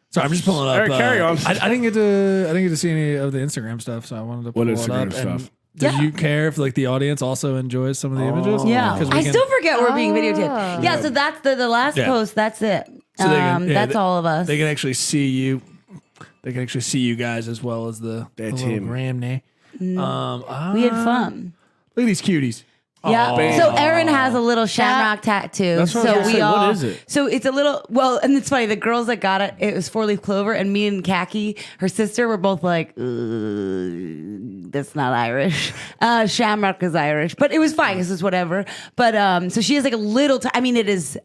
Sorry, I'm just pulling up. All right, carry on. I didn't get to see any of the Instagram stuff, so I wanted to pull What it Instagram up. stuff? And do you care if like the audience also enjoys some of the images? Yeah. 'Cause we I can- still forget we're being videotaped. Yeah, so that's the last Yeah. post. That's it. So they can- yeah, that's they- all of us. They can actually see you. They can actually see you guys as well as the That's little him. Gramney. we had fun. Look at these cuties. Yeah. bam. So Erin has a little shamrock tattoo. That's what so I was gonna we say. all. What is it? So it's a little. Well, and it's funny. The girls that got it, it was 4-leaf clover, and me and Khaki, her sister, were both like, "That's not Irish. Shamrock is Irish," but it was fine because it's whatever. But so she has like a little. I mean, it is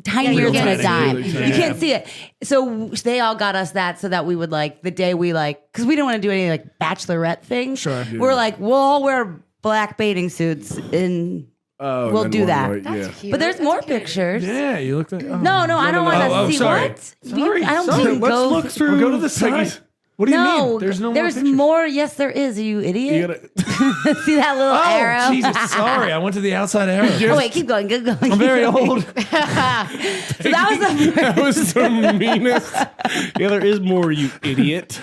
tinier Real than a tiny. dime. Really You tiny. can't see it. So they all got us that so that we would like the day we like, because we didn't want to do any like bachelorette things. Sure. We're like, we'll all wear black bathing suits and Oh, We'll and then do one that. white, That's yeah. cute. but there's That's more cute. pictures. Yeah, you look like. Oh. No, I don't want to Oh, see sorry. what. Sorry. I don't sorry. think Let's go look through. Go to the Peggy's- side. What do you No, mean? There's no more there's pictures. more. Yes, there is. Are you You idiot? gotta, See that little arrow? Oh, Jesus. Sorry. I went to the outside arrow. Oh wait, keep going. Keep going. I'm very old. So that was the that was the meanest. Yeah, there is more, you idiot.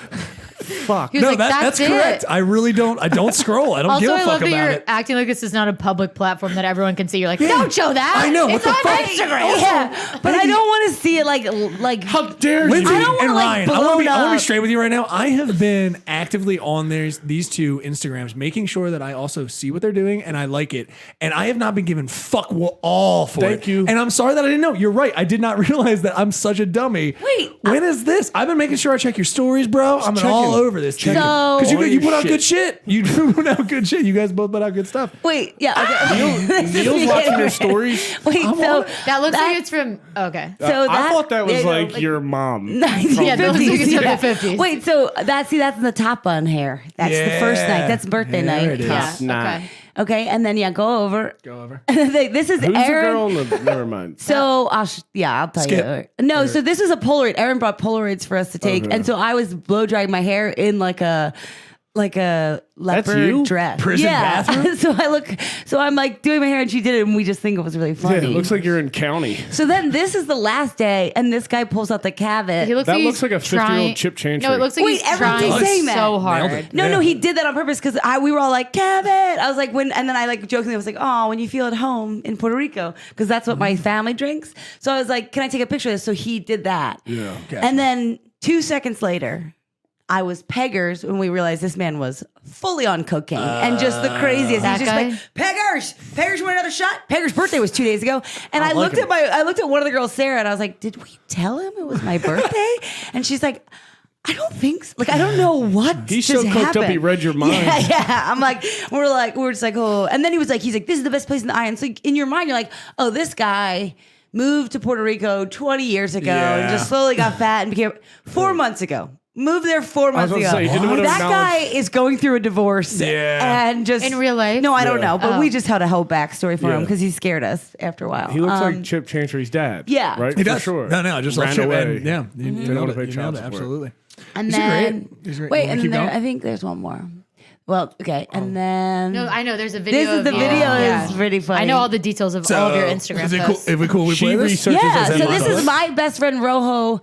Fuck. He was No, like, that's it. correct. I really don't. I don't scroll. I don't Also, give a I fuck love that about you're it. acting like this is not a public platform that everyone can see. You're like, don't show that. I know, what It's the on fuck? Instagram. Yeah, but I don't want to see it like. How dare Lindsay you? I don't wanna, and like, Ryan, I blow want to it be up. straight with you right now. I have been actively on these two Instagrams, making sure that I also see what they're doing and I like it. And I have not been given fuck all for it. Thank you. And I'm sorry that I didn't know. You're right. I did not realize that I'm such a dummy. Wait, when is this? I've been making sure I check your stories, bro. I'm checking. all over this. So- Because All you your put out shit. good shit. You do put out good shit. You guys both put out good stuff. Wait, yeah. Okay. This is Neil's me watching getting- your stories. Wait, so That looks like it's from. Okay. So I thought that was there you go, like your mom. Yeah, that looks like it's from the 50s. Wait, so that's in the top bun hair. That's the first Yeah. night. That's birthday There night. it is. Yeah. Nah. Okay. Okay, and then go over. Go over. This is Who's the Erin. girl in the? Never mind. So I'll tell Skip. you. No, so this is a Polaroid. Erin brought Polaroids for us to take, Okay. and so I was blow drying my hair in like a like a That's you? leopard dress. Prison bathroom? so I'm like doing my hair and she did it and we just think it was really Yeah, funny. it looks like you're in county. So then this is the last day and this guy pulls out the cavit. He looks That like looks he's like a 50-year-old trying- Chip Chantry. No, it looks like Wait, he's everyone's trying saying that. so Nailed hard. it. No, Yeah. he did that on purpose because we were all like, Cavit. I was like, and then I like jokingly was like, oh, when you feel at home in Puerto Rico, because that's what my family drinks. So I was like, can I take a picture of this? So he did that. Yeah. Gotcha. And then 2 seconds later, I was Peggers when we realized this man was fully on cocaine and just the craziest. That He's just guy? like, Peggers, you want another shot? Peggers' birthday was 2 days ago. And I looked him. at one of the girls, Sarah, and I was like, did we tell him it was my birthday? And she's like, I don't think so. Like, I don't know what He's just so coked happened. up he read your mind. Yeah. I'm like, we're just like, oh. And then he's like, this is the best place in the island. So in your mind, you're like, oh, this guy moved to Puerto Rico 20 years ago and just slowly got fat and became 4 months ago. Moved there 4 months about ago. to say, he didn't want to That guy acknowledge- is going through a divorce. Yeah. And just In real life? No, I don't Yeah. know. But we just had a whole backstory for him Yeah. because he scared us after a while. He looks like Chip Chantry's dad. Yeah. Right? He For does. sure. No, just Ran like Chip. away. And, yeah. You Didn't nailed want to it. pay You child nailed it. support. Absolutely. And He's then great. He's great. wait, You wanna and keep then going? I think there's one more. Well, okay, and then No, I know. There's a video. this is of the you. video Yeah. is pretty funny. I know all the details of all of your Instagram is it posts. cool? If we cool, we She play this? researches Yeah, as so Emma this does. is my best friend Rojo,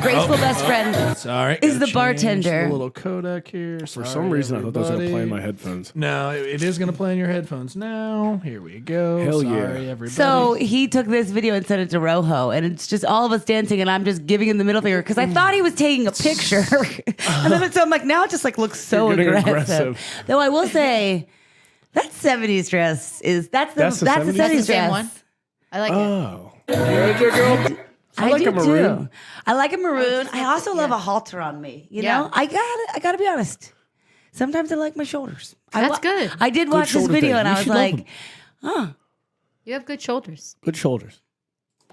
graceful best friend. Sorry. Is Gotta the change bartender. the little codec here. For some reason, I thought that was going to play in my headphones. No, it is going to play in your headphones now. Here we go. Hell Sorry, yeah. everybody. So he took this video and sent it to Rojo, and it's just all of us dancing, and I'm just giving him the middle finger because I thought he was taking a picture, and then so I'm like, now it just like looks so You're getting aggressive. aggressive. Though I will say, that '70s dress is that's the 70s That's the dress. same one. I like it. Oh. There's your girl. I like do a maroon. too. I like a maroon. I also love a halter on me. You know, I gotta be honest. Sometimes I like my shoulders. That's good. I did watch this shoulder video thing. and You I was should love like, them. You have good shoulders. Good shoulders.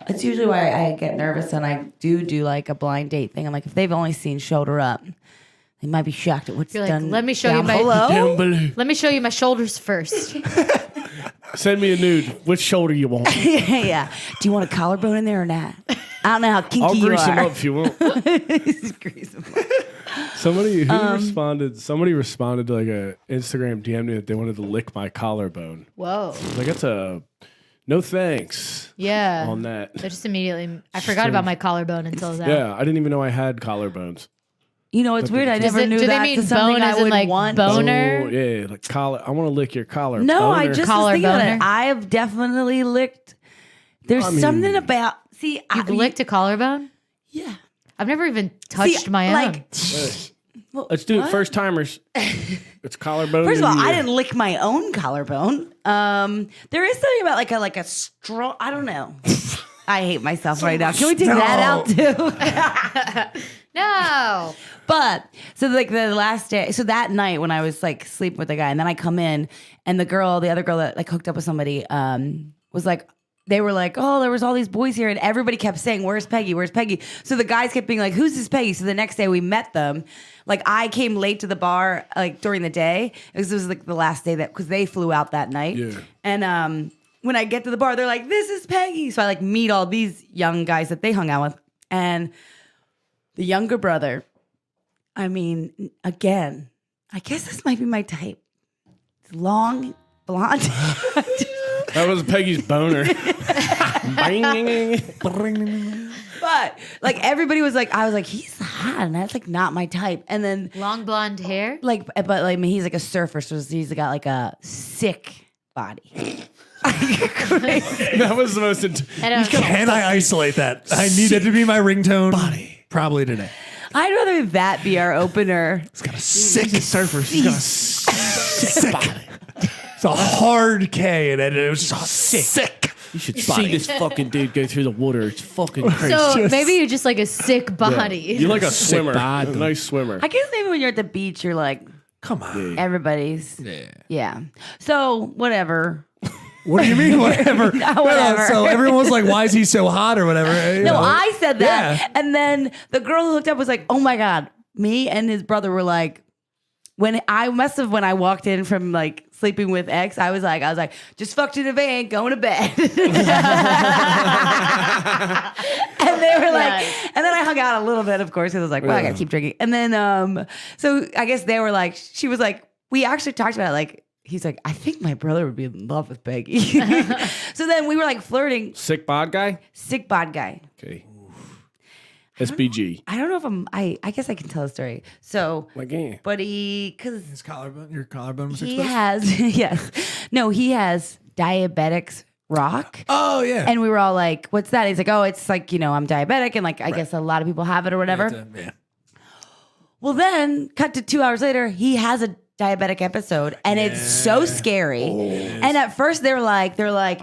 it's usually why I get nervous and I do like a blind date thing. I'm like, if they've only seen shoulder up, they might be shocked at what's You're like, done. let me show you down my- below. Down below. Let me show you my shoulders first. Send me a nude. Which shoulder you want? Yeah. Do you want a collarbone in there or not? I don't know how kinky I'll you grease him are. up if you want. Grease him up. Somebody responded. Somebody responded to like a Instagram DM me that they wanted to lick my collarbone. Whoa. Like that's a no thanks Yeah. on that. I just immediately, I forgot about my collarbone until that. Yeah, I didn't even know I had collarbones. You know, it's weird. I never knew do that. they mean to something bone I as in would like want. boner? Oh, yeah, like collar. I want to lick your collar. No, I Boner. just Collar was thinking about it. boner? I have definitely licked. There's something about You've licked a collarbone? Yeah. I've never even touched my own. like, Let's do it, first timers. It's collarbone. First of all, in the I year. didn't lick my own collarbone. There is something about like a strong. I don't know. I hate myself right now. Can we take that out too? no. But so like the last day, so that night when I was like sleeping with the guy, and then I come in, and the other girl that like hooked up with somebody, was like. They were like, oh, there was all these boys here, and everybody kept saying, "Where's Peggy? Where's Peggy?" So the guys kept being like, "Who's this Peggy?" So the next day we met them. Like I came late to the bar, like during the day. It was like the last day because they flew out that night. Yeah. And when I get to the bar, they're like, "This is Peggy." So I like meet all these young guys that they hung out with, and the younger brother. I mean, again, I guess this might be my type. It's long, blonde. That was Peggy's boner. Bang. But like everybody was like, I was like, he's hot, and that's like not my type. And then Long blonde hair? like, but like, I mean, he's like a surfer, so he's got like a sick body. That was the most. Can I isolate that? I need it to be my ringtone. Body. Probably today. I'd rather that be our opener. It's got a sick surfer. She's got a sick body. It's a hard K in it. It was just sick. You should see this fucking dude go through the water. It's fucking crazy. So maybe you're just like a sick body. You're like a Sick swimmer. body. A nice swimmer. I guess maybe when you're at the beach, you're like, Come on. everybody's. Yeah. So whatever. What do you mean, whatever? Whatever. So everyone was like, why is he so hot or whatever? You No, know. I said that. Yeah. And then the girl who hooked up was like, oh my God. Me and his brother were like, when I walked in from like sleeping with X, I was like, just fucked in the van, going to bed. And they were like, and then I hung hung out a little bit, of course, because I was like, well, I gotta keep drinking. And then, so I guess they were like, she was like, we actually talked about it, like, he's like, I think my brother would be in love with Peggy. So then we were like flirting. Sick bod guy? Sick bod guy. Okay. SBG. I don't know if I guess I can tell a story. So, Like, yeah. but because His collarbone, your collarbone was he exposed? has, yes. No, he has diabetics rock. Oh, yeah. And we were all like, what's that? He's like, oh, it's like, you know, I'm diabetic. And like, I guess a lot of people have it or whatever. Yeah. Well, then cut to 2 hours later, he has a diabetic episode and it's so scary. And at first they were like,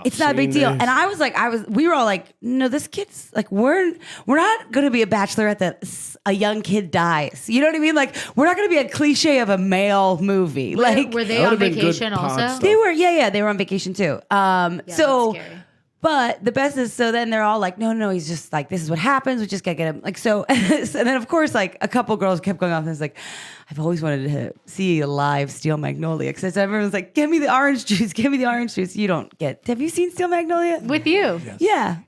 it's not a big deal. And I was like, we were all like, no, this kid's like, we're not going to be a bachelorette that a young kid dies. You know what I mean? Like, we're not going to be a cliche of a male movie. Like, Were they on would've been good vacation pod also? stuff. they were, they were on vacation too. Yeah, So, that's scary. but the best is, so then they're all like, no, he's just like, this is what happens. We just gotta get him. Like, so, and then of course, like a couple girls kept going off and it's like, I've always wanted to see a live Steel Magnolia. Cause everyone's like, give me the orange juice. Give me the orange juice. You don't get, have you seen Steel Magnolia? With you. Yeah.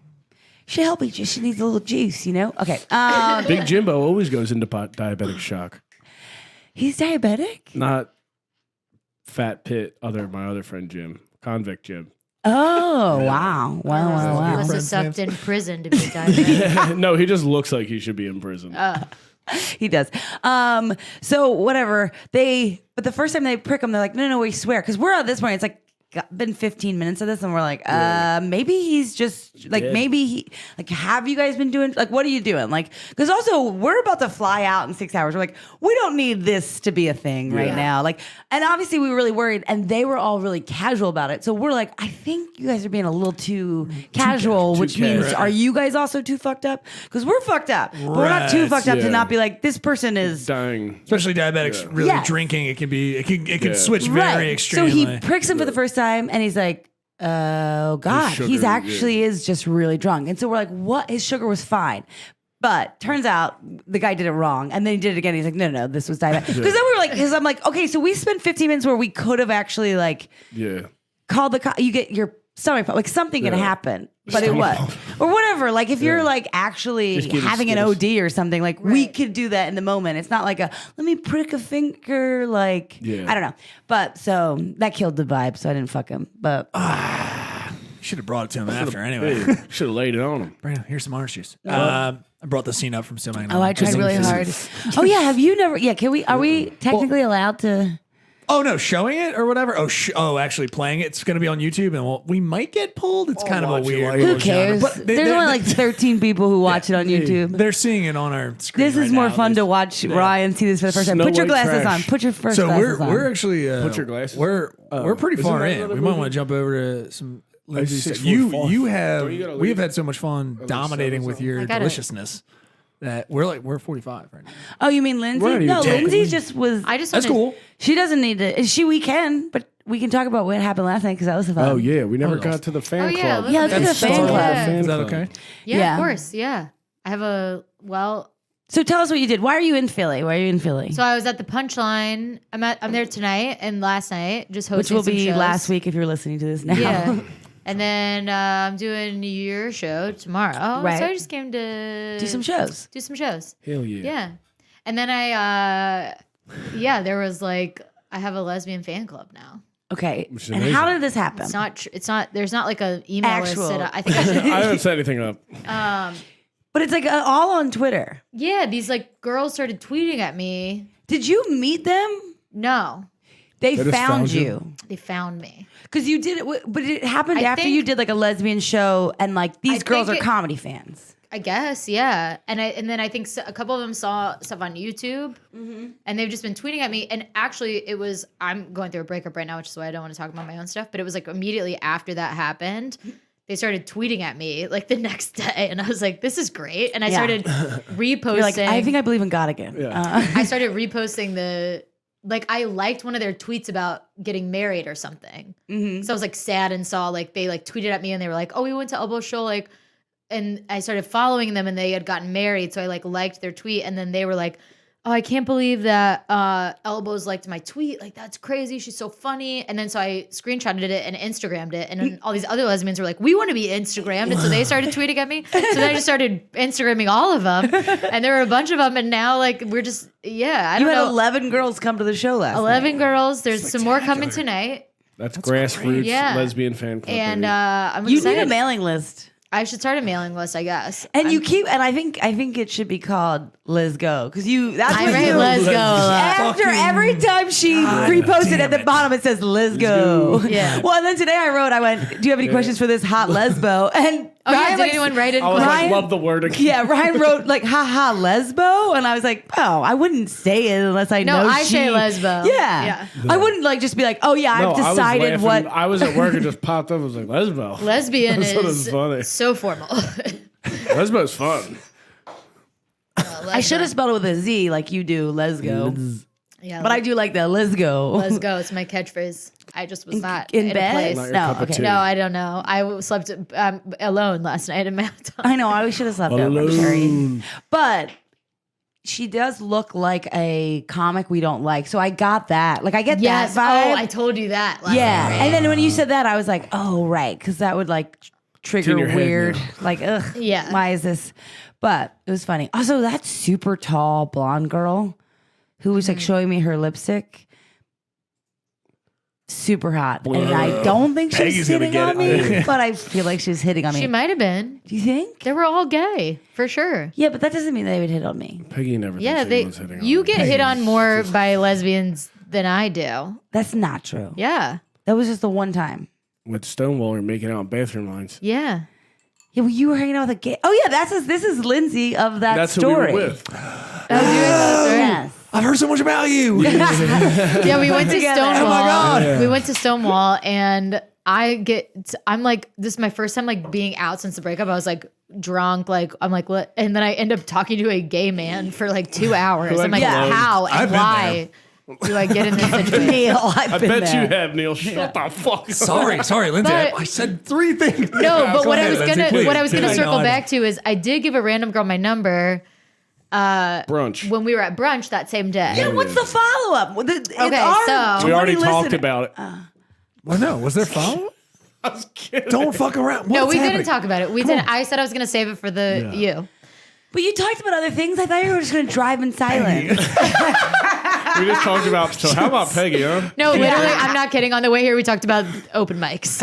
She help me. She needs a little juice, you know? Okay. Big Jimbo always goes into diabetic shock. He's diabetic? Not Fat Pit, my other friend Jim. Convict Jim. Oh, wow. Wow. Must have sucked in prison to be diabetic. No, he just looks like he should be in prison. He does. So whatever but the first time they prick him, they're like, no, we swear. Cause we're at this point, it's like been 15 minutes of this and we're like, maybe he's just like, maybe he, like, have you guys been doing, like, what are you doing? Like, cause also we're about to fly out in 6 hours. We're like, we don't need this to be a thing right now. Like, and obviously we were really worried and they were all really casual about it. So we're like, I think you guys are being a little too casual, which means, are you guys also too fucked up? Cause we're fucked up, but we're not too fucked up to not be like, this person is dying. Especially diabetics really drinking. It can switch very extremely. So he pricks him for the first time and he's like, oh God, he's actually is just really drunk. And so we're like, what? His sugar was fine. But turns out the guy did it wrong. And then he did it again. He's like, no, this was diabetic. Because then we were like, because I'm like, okay, so we spent 15 minutes where we could have actually like called you get your stomach pump, like something can happen. But it was. Or whatever. Like if you're like actually having an OD or something, like we could do that in the moment. It's not like let me prick a finger, like, I don't know. But so that killed the vibe. So I didn't fuck him. But should have brought it to him after anyway. Should have laid it on him. Brandon, here's some orange juice. I brought the scene up from Steel Magnolia. oh, I tried really hard. Oh yeah. Have you never, are we technically allowed to? Oh no, showing it or whatever. Actually playing it. It's going to be on YouTube, and we might get pulled. It's kind of a weird. Who cares? There's only like 13 people who watch it on YouTube. They're seeing it on our screen. This is more fun to watch Ryan see this for the first time. Put your glasses on. Put your first glasses on. So we're actually put your glasses. We're pretty far in. We might want to jump over to some. We've had so much fun dominating with your deliciousness. That we're 45 right now. Oh, you mean Lindsay? No, Lindsay just was. That's cool. She doesn't need to. We can, but we can talk about what happened last night because that was fun. Oh yeah, we never got to the fan club. Yeah, let's do the fan club. Is that okay? Yeah, of course. Yeah, I have So tell us what you did. Why are you in Philly? So I was at the Punchline. I'm there tonight and last night, just hosting. Which will be some shows. last week if you're listening to this now. Yeah. And then I'm doing your show tomorrow. Right. So I just came to do some shows. Hell yeah. Yeah. And then there was like, I have a lesbian fan club now. Okay. And how did this happen? It's not, there's not like an email list set up. I think I haven't set anything up. But it's like all on Twitter. Yeah. These like girls started tweeting at me. Did you meet them? No. They found you. They found me. Because you did it, but it happened after you did like a lesbian show and like these girls are comedy fans. I guess, yeah. And then I think a couple of them saw stuff on YouTube and they've just been tweeting at me. And actually I'm going through a breakup right now, which is why I don't want to talk about my own stuff. But it was like immediately after that happened, they started tweeting at me like the next day. And I was like, this is great. And I started reposting. You're like, I think I believe in God again. Yeah. I started reposting I liked one of their tweets about getting married or something. Mm-hmm. So I was like sad and saw like they like tweeted at me and they were like, oh, we went to Elbow Show, like, and I started following them and they had gotten married. So I like liked their tweet and then they were like, oh, I can't believe that Elbows liked my tweet. Like, that's crazy. She's so funny. And then so I screenshotted it and Instagrammed it. And then all these other lesbians were like, we want to be Instagrammed. And so they started tweeting at me. So then I just started Instagramming all of them. And there were a bunch of them. And now, like, we're just, I don't You had know. 11 girls come to the show last 11 night. girls. There's some more coming tonight. That's grassroots Yeah. lesbian fan club. And baby. I'm You excited. need a mailing list. I should start a mailing list, I guess. And I think it should be called Let's Go. Because that's I what write you Let's Go a lot. After every time she reposted at the bottom, it says Let's Go. Yeah. Well, and then today I went, do you have any questions for this hot lesbo? And Oh, yeah, Ryan, did anyone write it? I was Ryan- like, love the word again. Yeah, Ryan wrote like, haha, lesbo. And I was like, oh, I wouldn't say it unless I No, know I she. say lesbo. Yeah. I wouldn't like just be like, oh yeah, No, I've decided what. I was at work and just popped up. I was like, lesbo. Lesbian That's what is is funny. so formal. Lesbo's fun. I should have spelled it with a Z like you do, let's go. Yeah, But I do like the let's go. Let's go. It's my catchphrase. I just was not in in bed? a place. Not your No, cup of okay. tea. No, I don't know. I slept alone last night in my hotel. I know, I should have slept over. I'm sorry. But she does look like a comic we don't like. So I got that. Like I get Yes. that vibe. Oh, I told you that. Last yeah. night. And then when you said that, I was like, oh, right. Because that would like trigger in your head weird. now. Like, ugh. Yeah. Why is this? But it was funny. Also, that super tall blonde girl who was like showing me her lipstick. Super hot. And I don't think she's Peggy's gonna hitting get on it. me, but I feel like she's hitting on me. She might have been. Do you think? They were all gay for sure. Yeah, but that doesn't mean they would hit on me. Peggy never Yeah, thinks anyone's hitting on you her. get hit on more by lesbians than I do. That's not true. Yeah. That was just the one time. With Stonewall and making out in bathroom lines. Yeah. Yeah, well, you were hanging out with a gay. Oh yeah, this is Lindsay of that That's story. who we were with. Yes. I've heard so much about you. Yeah, we went to Together. Stonewall. Oh my God. We went to Stonewall, and I'm like, this is my first time like being out since the breakup. I was like drunk, like I'm like, what? And then I end up talking to a gay man for like 2 hours. I'm like, Yeah. how and I've been why do I get in this situation? Neil, I've I been bet there. you have, Neil. Shut the fuck up. Sorry, Lindsay. But- I said 3 things. No, but Go what I ahead, was Lindsay, gonna please. what I was gonna Yeah, circle no, back to is I did give a random girl my number Brunch. when we were at brunch that same day. Yeah, what's the follow up? Okay, so- We already talked about it. Well, no, was there follow? I was kidding. Don't fuck around. No, What's we happening? didn't talk about it. We didn't. I said I was gonna save it for the you. But you talked about other things. I thought you were just going to drive in silence. We just talked about, so how about Peggy, huh? No, literally, I'm not kidding. On the way here, we talked about open mics.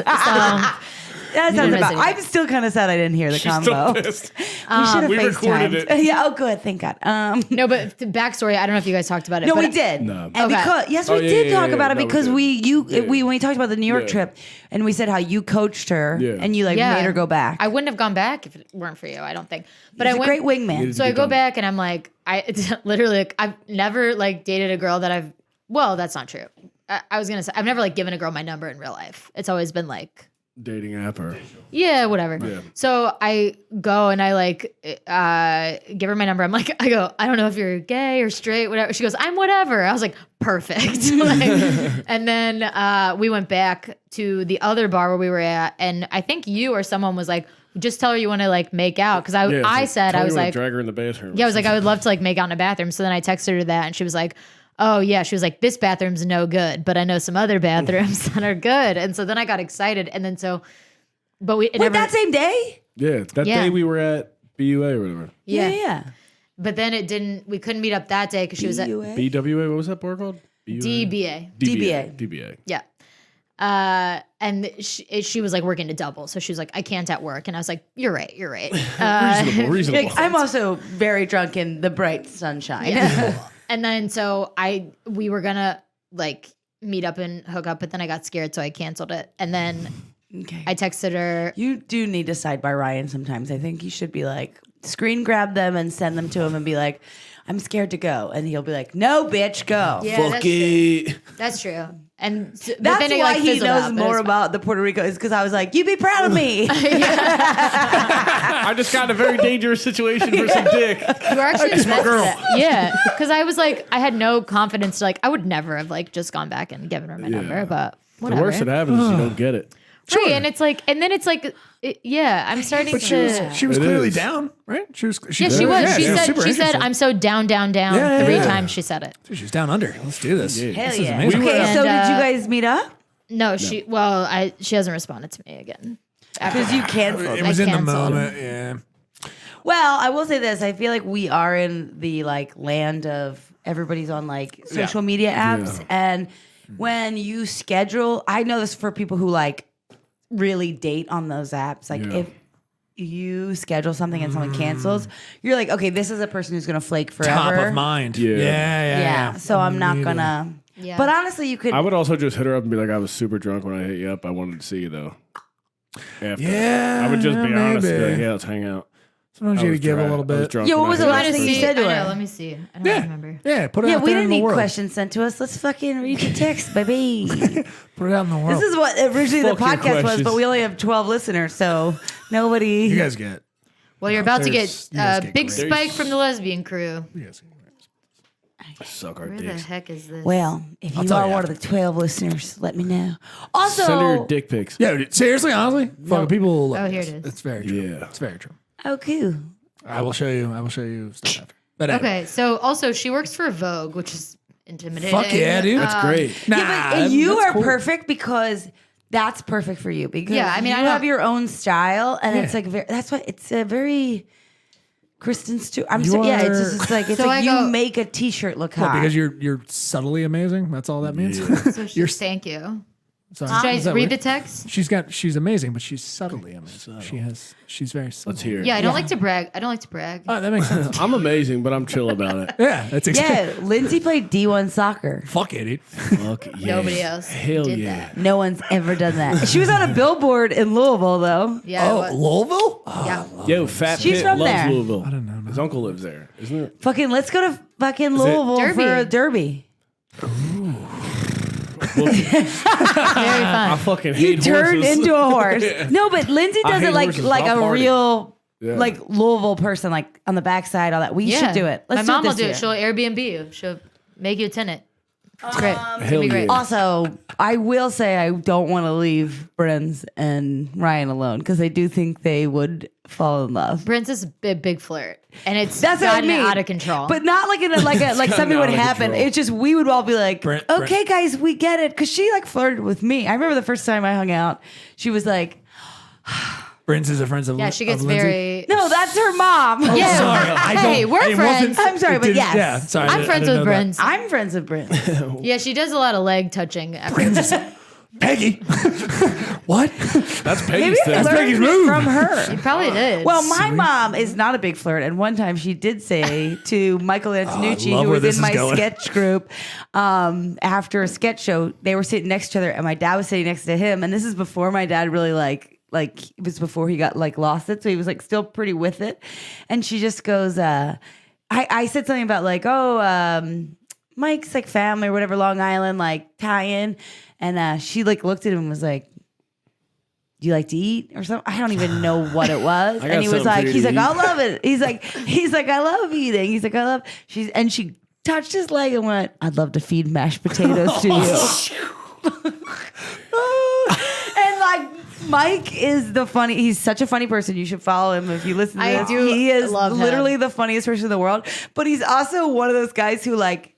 So, That sounds didn't about. miss anything. I'm still kind of sad I didn't hear the She's combo. still pissed. We should have we recorded FaceTimed. it. Yeah. Oh, good. Thank God. no, but the backstory. I don't know if you guys talked about it. No, but we did. No. And Okay. because yes, Oh, we yeah, did yeah, talk yeah, about it no, we because did. when we talked about the New York Yeah. trip and we said how you coached her Yeah. and you like Yeah. made her go back. I wouldn't have gone back if it weren't for you. I don't think. But He's I a went. great wingman. So I go back and I'm like, it's literally like, I've never like dated a girl that I've. Well, that's not true. I was gonna say I've never like given a girl my number in real life. It's always been like. Dating app or Yeah, whatever. Yeah. So I go and I like give her my number. I'm like, I don't know if you're gay or straight, whatever. She goes, I'm whatever. I was like, perfect. Like, and then we went back to the other bar where we were at, and I think you or someone was like, just tell her you want to like make out because I said I was like, drag her in the bathroom. yeah, I was like, I would love to like make out in a bathroom. So then I texted her that, and she was like, oh yeah, she was like, this bathroom's no good, but I know some other bathrooms that are good. And so then I got excited, and then but we Wait, that same day? Yeah, that Yeah. day we were at BUA or whatever. Yeah. But then it didn't. We couldn't meet up that day because she was at BUA? BWA, what was that bar called? BUA? DBA. DBA. DBA. Yeah. And she was like working a double, so she was like, I can't at work, and I was like, you're right. Reasonable. Like, I'm also very drunk in the bright sunshine. And then so we were gonna like meet up and hook up, but then I got scared, so I canceled it. And then Okay. I texted her. You do need to side by Ryan sometimes. I think you should be like, screen grab them and send them to him and be like, I'm scared to go. And he'll be like, no, bitch, go. Yeah, Fuck it. That's true. And but That's then it, why like, he fizzled knows out, but more it's about the Puerto Rico is because I was like, you be proud of me. I just got in a very dangerous situation for some dick. fine. You were actually the best girl. at that. Yeah, because I was like, I had no confidence. To, like, I would never have like just gone back and given her my number, but The whatever. worst that happens is you don't get it. Right, and it's like, and then it's like, I'm starting But to. she was It clearly is. down, right? She was. Yeah, she was. She said, super interested. I'm so down, down, down. Yeah, 3 yeah. times she said it. She's down under. Let's do this. Yeah. Hell This is yeah. amazing. Okay, And, so did you guys meet up? No, she hasn't responded to me again. Because you canceled. It was in the canceled. moment. Yeah. Well, I will say this. I feel like we are in the like land of everybody's on like social media apps. And when you schedule, I know this for people who like really date on those apps. Like if you schedule something and someone cancels, you're like, okay, this is a person who's going to flake forever. Top of mind. Yeah. Yeah. So I'm not going to. Yeah. But honestly, you could. I would also just hit her up and be like, I was super drunk when I hit you up. I wanted to see you though. After. Yeah. I would just be honest. Be maybe. like, yeah, let's hang out. Sometimes I you was gotta give a dry. little I was bit. drunk Yeah, what when was I the hit last you thing you first. said to I her? know, let me see. I don't Yeah. remember. Yeah. Put it Yeah, out we there didn't in the need world. questions sent to us. Let's fucking read the text, baby. Put it out in the world. This is what originally the Fuck your podcast was, questions. but we only have 12 listeners, so nobody. you guys get. Well, you're about to There's- get you guys get Big great. Spike from the lesbian crew. You guys get Suck our Where the dicks. heck is this? Well, if you tell are you one of the 12 listeners, let me know. Also, Send her your dick pics. Yeah, dude, seriously, honestly, fucking people. Love Oh, here this. it is. It's very true. Yeah. It's very true. oh, cool. I will show you stuff after. But anyway. Okay, so also she works for Vogue, which is intimidating. Fuck yeah, dude. That's great. Nah, Yeah, but you that's are cool. perfect because that's perfect for you. Because Yeah, I mean, you I don't- have your own style, and it's Yeah. like that's why it's a very Kristen Stewart. I'm You so yeah. It's are- just it's like it's So like I you go- make a T-shirt look What, hot. because you're subtly amazing. That's all that means. So she, You're- thank you. Sorry. Should Is I that read weird? the text? She's amazing, but she's subtly amazing. She's very subtle. Let's hear it. Yeah, I don't like to brag. I don't like to brag. Oh, that makes sense. I'm amazing, but I'm chill about it. Yeah, that's exactly. yeah, Lindsay played D1 soccer. Fuck it, dude. Fuck yeah. Nobody else Hell did yeah. that. No one's ever done that. She was on a billboard in Louisville, though. Yeah, it Oh, was. Louisville? Yeah. Yo, Fat She's Pitt from loves there. Louisville. I don't know. His uncle lives there, isn't it? Fucking, let's go to fucking Louisville Derby. for a derby. Very I fun. fucking hate You turned horses. into a horse. No, but Lindsay I does hate it like horses, like but I'll a party. real Yeah. like Louisville person, like on the backside, all that. We Yeah. should do it. Let's My mom do will it do this it. year. She'll Airbnb you. She'll make you a tenant. It's great. It's Hell gonna be great. yeah. Also, I will say I don't want to leave Brenz and Ryan alone because I do think they would fall in love. Brent's is a big flirt, and it's That's what I gotten mean. out of control. But not like in a, like gotten something would out of happen. control. It's just we would all be like, Brent- okay, guys, we get it. Because she like flirted with me. I remember the first time I hung out, she was like, Brins is a friend of yeah, she gets of Lindsay. very. no, that's her mom. Yeah. Sorry, I Hey, don't- we're I wasn't- friends. I'm sorry, it but didn't- yes. Yeah, sorry. I'm I friends didn't with know that. Brent. I'm friends with Brent. Yeah, she does a lot of leg touching. After Peggy. What? That's Maybe Peggy's I thing. Peggy's learned move. from her. You probably did. Well, my mom is not a big flirt, and one time she did say to Michael Antonucci, love who where was this in is my going. sketch group, after a sketch show, they were sitting next to each other, and my dad was sitting next to him, and this is before my dad really like it was before he got like lost it, so he was like still pretty with it, and she just goes, I said something about like, Mike's like family or whatever, Long Island, like tie-in, and she like looked at him and was like, do you like to eat or something? I don't even know what it was. I got And he was something for like, you he's to like, eat. I love it. He's like, I love eating. He's like, I love, and she touched his leg and went, I'd love to feed mashed potatoes to you. And like, Mike is he's such a funny person. You should follow him if you listen to I this. do He is love him. literally the funniest person in the world, but he's also one of those guys who like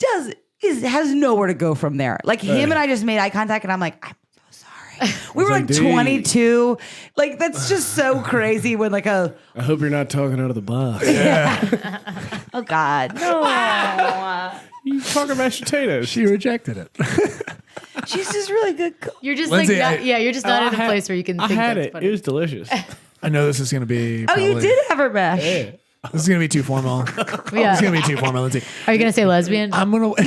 has nowhere to go from there. Like him and I just made eye contact and I'm like, I'm so sorry. We were like, like dude. 22. Like that's just so crazy when like I hope you're not talking out of the box. oh God. No. You talking mashed potatoes. She rejected it. She's just really good. you're just Lindsay, like, you're just not I in a had- place where you can I think had that's it. funny. It was delicious. I know this is going to be. Oh, you probably- did have her mash. Yeah. This is going to be too formal. Yeah. It's going to be too formal, Lindsay. Are you gonna say lesbian? I'm going to.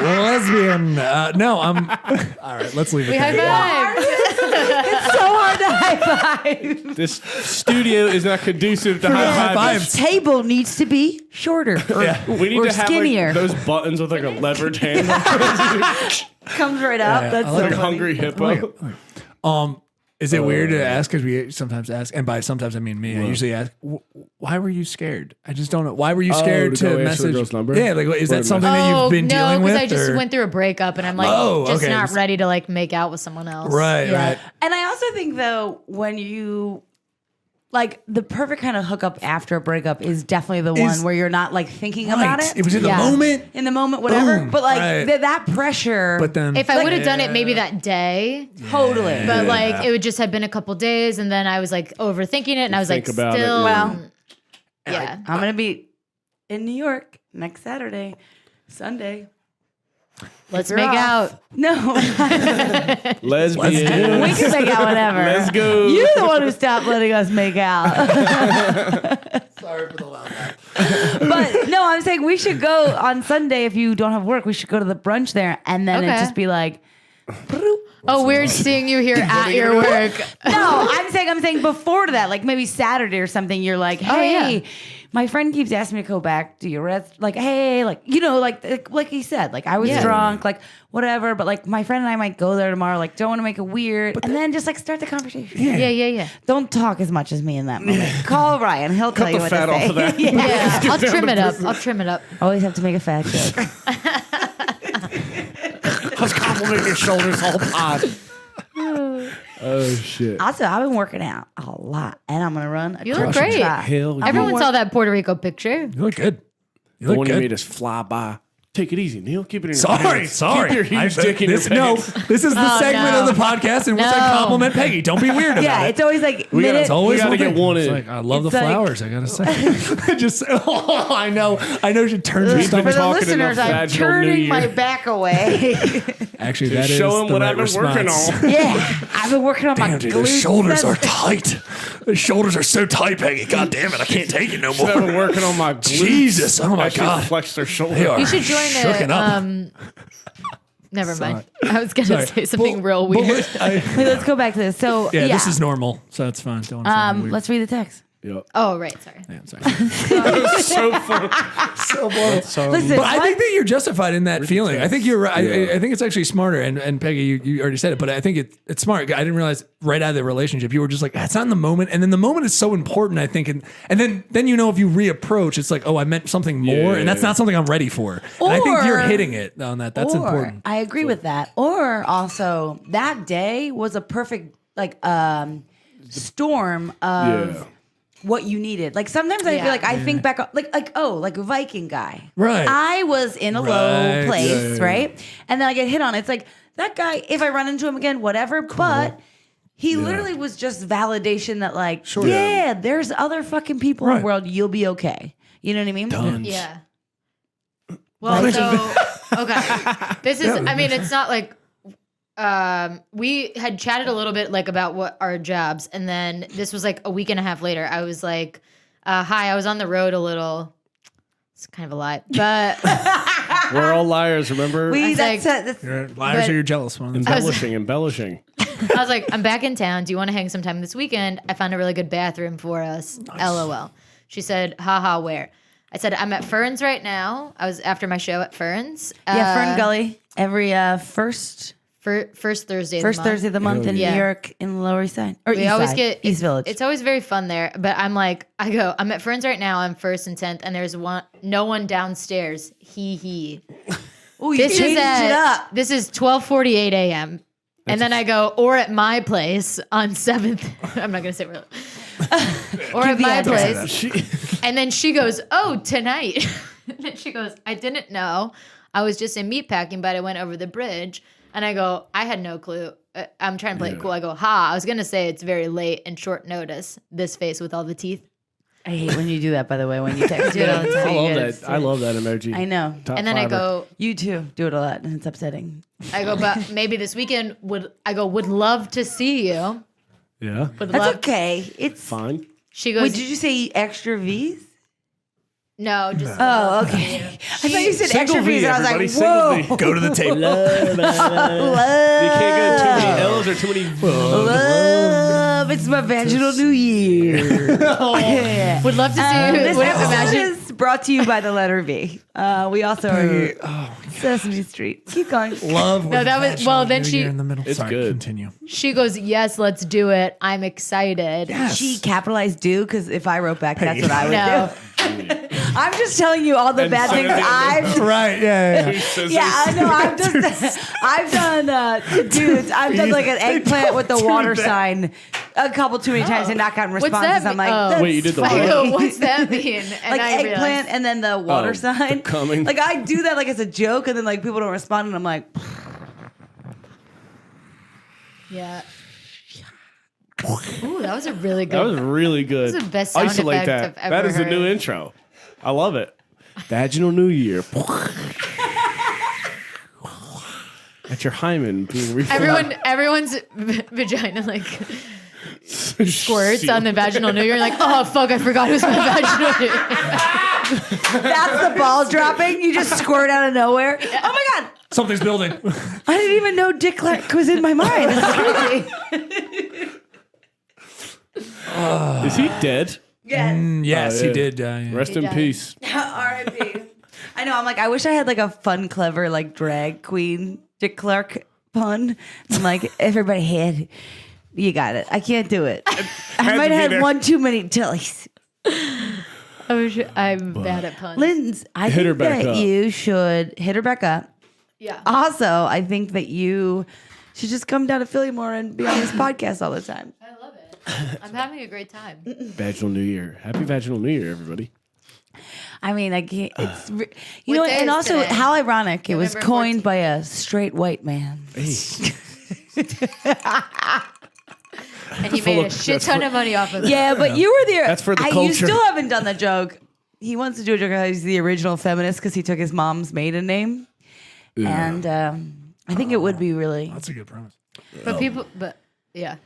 Lesbian. No, I'm. All right, let's leave it we high there. five. It's so hard to high five. This studio is not conducive to high high fives. fives. This table needs to be shorter or, We need or to have skinnier. like, those buttons with like a leverage hand. Comes right up. Yeah, That's I so like funny. a hungry hippo. Is it weird to ask? Because we sometimes ask, and by sometimes I mean me. I usually ask, why were you scared? I just don't know. Why were you scared to go to answer the message? girl's number? Yeah, like is that something that you've been dealing with? No, because I just or? went through a breakup, and I'm like, okay. not ready to like make out with someone else. Right, right. And I also think though, when you like the perfect kind of hookup after a breakup is definitely the one where you're not like thinking about it. It was in the moment. In the moment, whatever. Boom, but like right. that pressure. But then, If I would have done it maybe that day, totally. but like it would just have been a couple days, and then I was like overthinking it, and I was like, Think still, about it, Well, yeah. I'm gonna be in New York next Saturday, Sunday. Let's You're make off. out. No, Lesbian. we can make out whenever. Let's go. You're the one who stopped letting us make out. sorry for the loud laugh. But no, I'm saying we should go on Sunday if you don't have work. We should go to the brunch there, and then it Okay. just be like. Oh, weird seeing you here at your work. No, I'm saying before to that, like maybe Saturday or something. You're like, hey, yeah. my friend keeps asking me to go back to your rest. Like, hey, like like he said, like I was Yeah. drunk, like whatever. But like my friend and I might go there tomorrow. Like, don't want to make it weird, and then just like start the conversation. Yeah. Don't talk as much as me in that moment. Call Ryan; he'll tell you the what fat to say. off of that. Yeah, I'll trim it up. Always have to make a fat joke. I was complimenting your shoulders all pod. Oh shit. Also, I've been working out a lot, and I'm gonna run. You look great. Hell yeah. Everyone saw that Puerto Rico picture. You look good. You The look one you good. made us fly by. Take it easy, Neil. Keep it in your Sorry. pants. Keep your huge dick in your this, no, pants. this is the segment no. of the podcast in which I No. compliment Peggy. Don't be weird about Yeah, it. it's always like We gotta- minute. It's always We gotta one get thing. one It's in. like, I love the It's like- flowers. I gotta say. Just I know. She turns her We've been For stomach. the talking listeners, enough I'm vaginal New turning Year. my back away. Actually, Just that is show 'em the what right I've been response. working on. Yeah, I've been working on my Damn, dude, glutes. those shoulders are That's- tight. Those shoulders are so tight, Peggy. God damn it, I can't take it no I've been more. working on my glutes. Jesus, oh my Actually God. flex their shoulder. They are You should join shooken up. Never mind. Sorry. I was gonna Sorry. say something real But weird. Wait, let's go back to this. So yeah, this is normal, so it's fine. Don't want to say anything weird. let's read the text. Yep. Oh, right. Sorry. Yeah, sorry. So fun. So bad. Listen, But I think that you're justified in that feeling. I think you're right. Yeah. I think it's actually smarter. And Peggy, you already said it, but I think it's smart. I didn't realize right out of the relationship, you were just like, it's not in the moment. And then the moment is so important, I think. And then you know, if you reapproach, it's like, oh, I meant something more. And that's not something I'm ready for. And I think you're Or- hitting it on that. That's important. I agree with that. Or also, that day was a perfect like storm of Yeah. what you needed. Like sometimes I Yeah. feel like I think back like a Viking guy. Right. I was in a Right. low place, Yeah. right? And then I get hit on. It's like that guy, if I run into him again, whatever, but he literally was just validation that like, yeah, there's other fucking people in Right. the world, you'll be okay. You know what I mean? Done. Yeah. Well, so okay. This is. I mean, it's not like. We had chatted a little bit like about what our jobs, and then this was like a week and a half later. I was like, "Hi, I was on the road a little." It's kind of a lie, but We're all liars, remember? That's You're liars But- or you're jealous ones. embellishing. I was like, "I'm back in town. Do you want to hang sometime this weekend? I found a really good bathroom for us." LOL. She said, "Haha, where?" I said, "I'm at Fern's right now." I was after my show at Fern's. yeah, Fern Gully every first First Thursday. Thursday of the month in yeah. New York in the Lower East Side or We East always Side, get East Village. It's always very fun there. But I'm at Fern's right now. I'm 1st and 10th, and there's no one downstairs. He. Ooh, you This changed is it up. This is 12:48 a.m. And then I go, or at my place on 7th. I'm not gonna say where. Or at the my address. place. And then she goes, "Oh, tonight." And then she goes, "I didn't know. I was just in meatpacking, but I went over the bridge." And I go, "I had no clue. I'm trying to play it cool." I go, "Ha, I was going to say it's very late and short notice. This face with all the teeth." I hate when you do that, by the way, when you text. Do it all the time. I love You that. gotta- I love that emoji. I know. Top And then I fiver. go, You too do it a lot, and it's upsetting. "But maybe this weekend would love to see you." Yeah. Would That's love. okay. It's Fine. She goes, Wait, did you say extra V's? "No, just Oh, okay. I thought you said Single extra V's, V, and I was everybody. like, Single whoa. Go to the table. You can't go too many L's or too many. Love. It's my vaginal New Year. would love to see you." This Would episode imagine is brought to you by the letter V. We also are Sesame Street. Keep going. Love. No, that was well. Then she in the middle. It's Sorry, good. Continue. she goes, "Yes, let's do it. I'm excited." She capitalized do because if I wrote back, that's what I would No. do. I'm just telling you all the And bad send things it to I've. Right. Yeah. Yeah, I know. I've done dudes. I've done like an eggplant with the water sign a couple too many times and not gotten What's responses. that I'm mean? like, Oh. that's Wait, you did the funny. I what? go, what's that mean? And Like I eggplant realized, and then the water the sign. coming. Like I do that like as a joke, and then like people don't respond, and I'm like, yeah. Ooh, that was a really good. That was really good. That's the best sound Isolate effect that. I've That ever is the new heard. intro. I love it. Vaginal New Year. At your hymen being reformed. Everyone's vagina like squirts on the vaginal New Year. Like, oh fuck, I forgot it was my vaginal New Year. that's the ball dropping. You just squirt out of nowhere. Oh my god! Something's building. I didn't even know Dick Clark was in my mind. That's crazy. Is he dead? Yes. Yes, yeah. he did. Yeah. Rest in died. peace. R.I.P. I know. I'm like, I wish I had like a fun, clever, like drag queen Dick Clark pun. I'm like, everybody had. You got it. I can't do it. I might to be have there. one too many tillies. I'm bad at puns. Linz, I Hit her think back that up. you should hit her back up. Yeah. Also, I think that you should just come down to Philly more and be on this podcast all the time. I love it. I'm having a great time. Vaginal New Year. Happy Vaginal New Year, everybody. I mean, I can't. It's you What know, day and is also today? how ironic it was November coined 14th. by a straight white man. And he made a shit ton of money off of it. Yeah, but you were there. That's for the You culture. still haven't done the joke. He wants to do a joke how he's the original feminist because he took his mom's maiden name, and I think it would be really. That's a good premise. But yeah.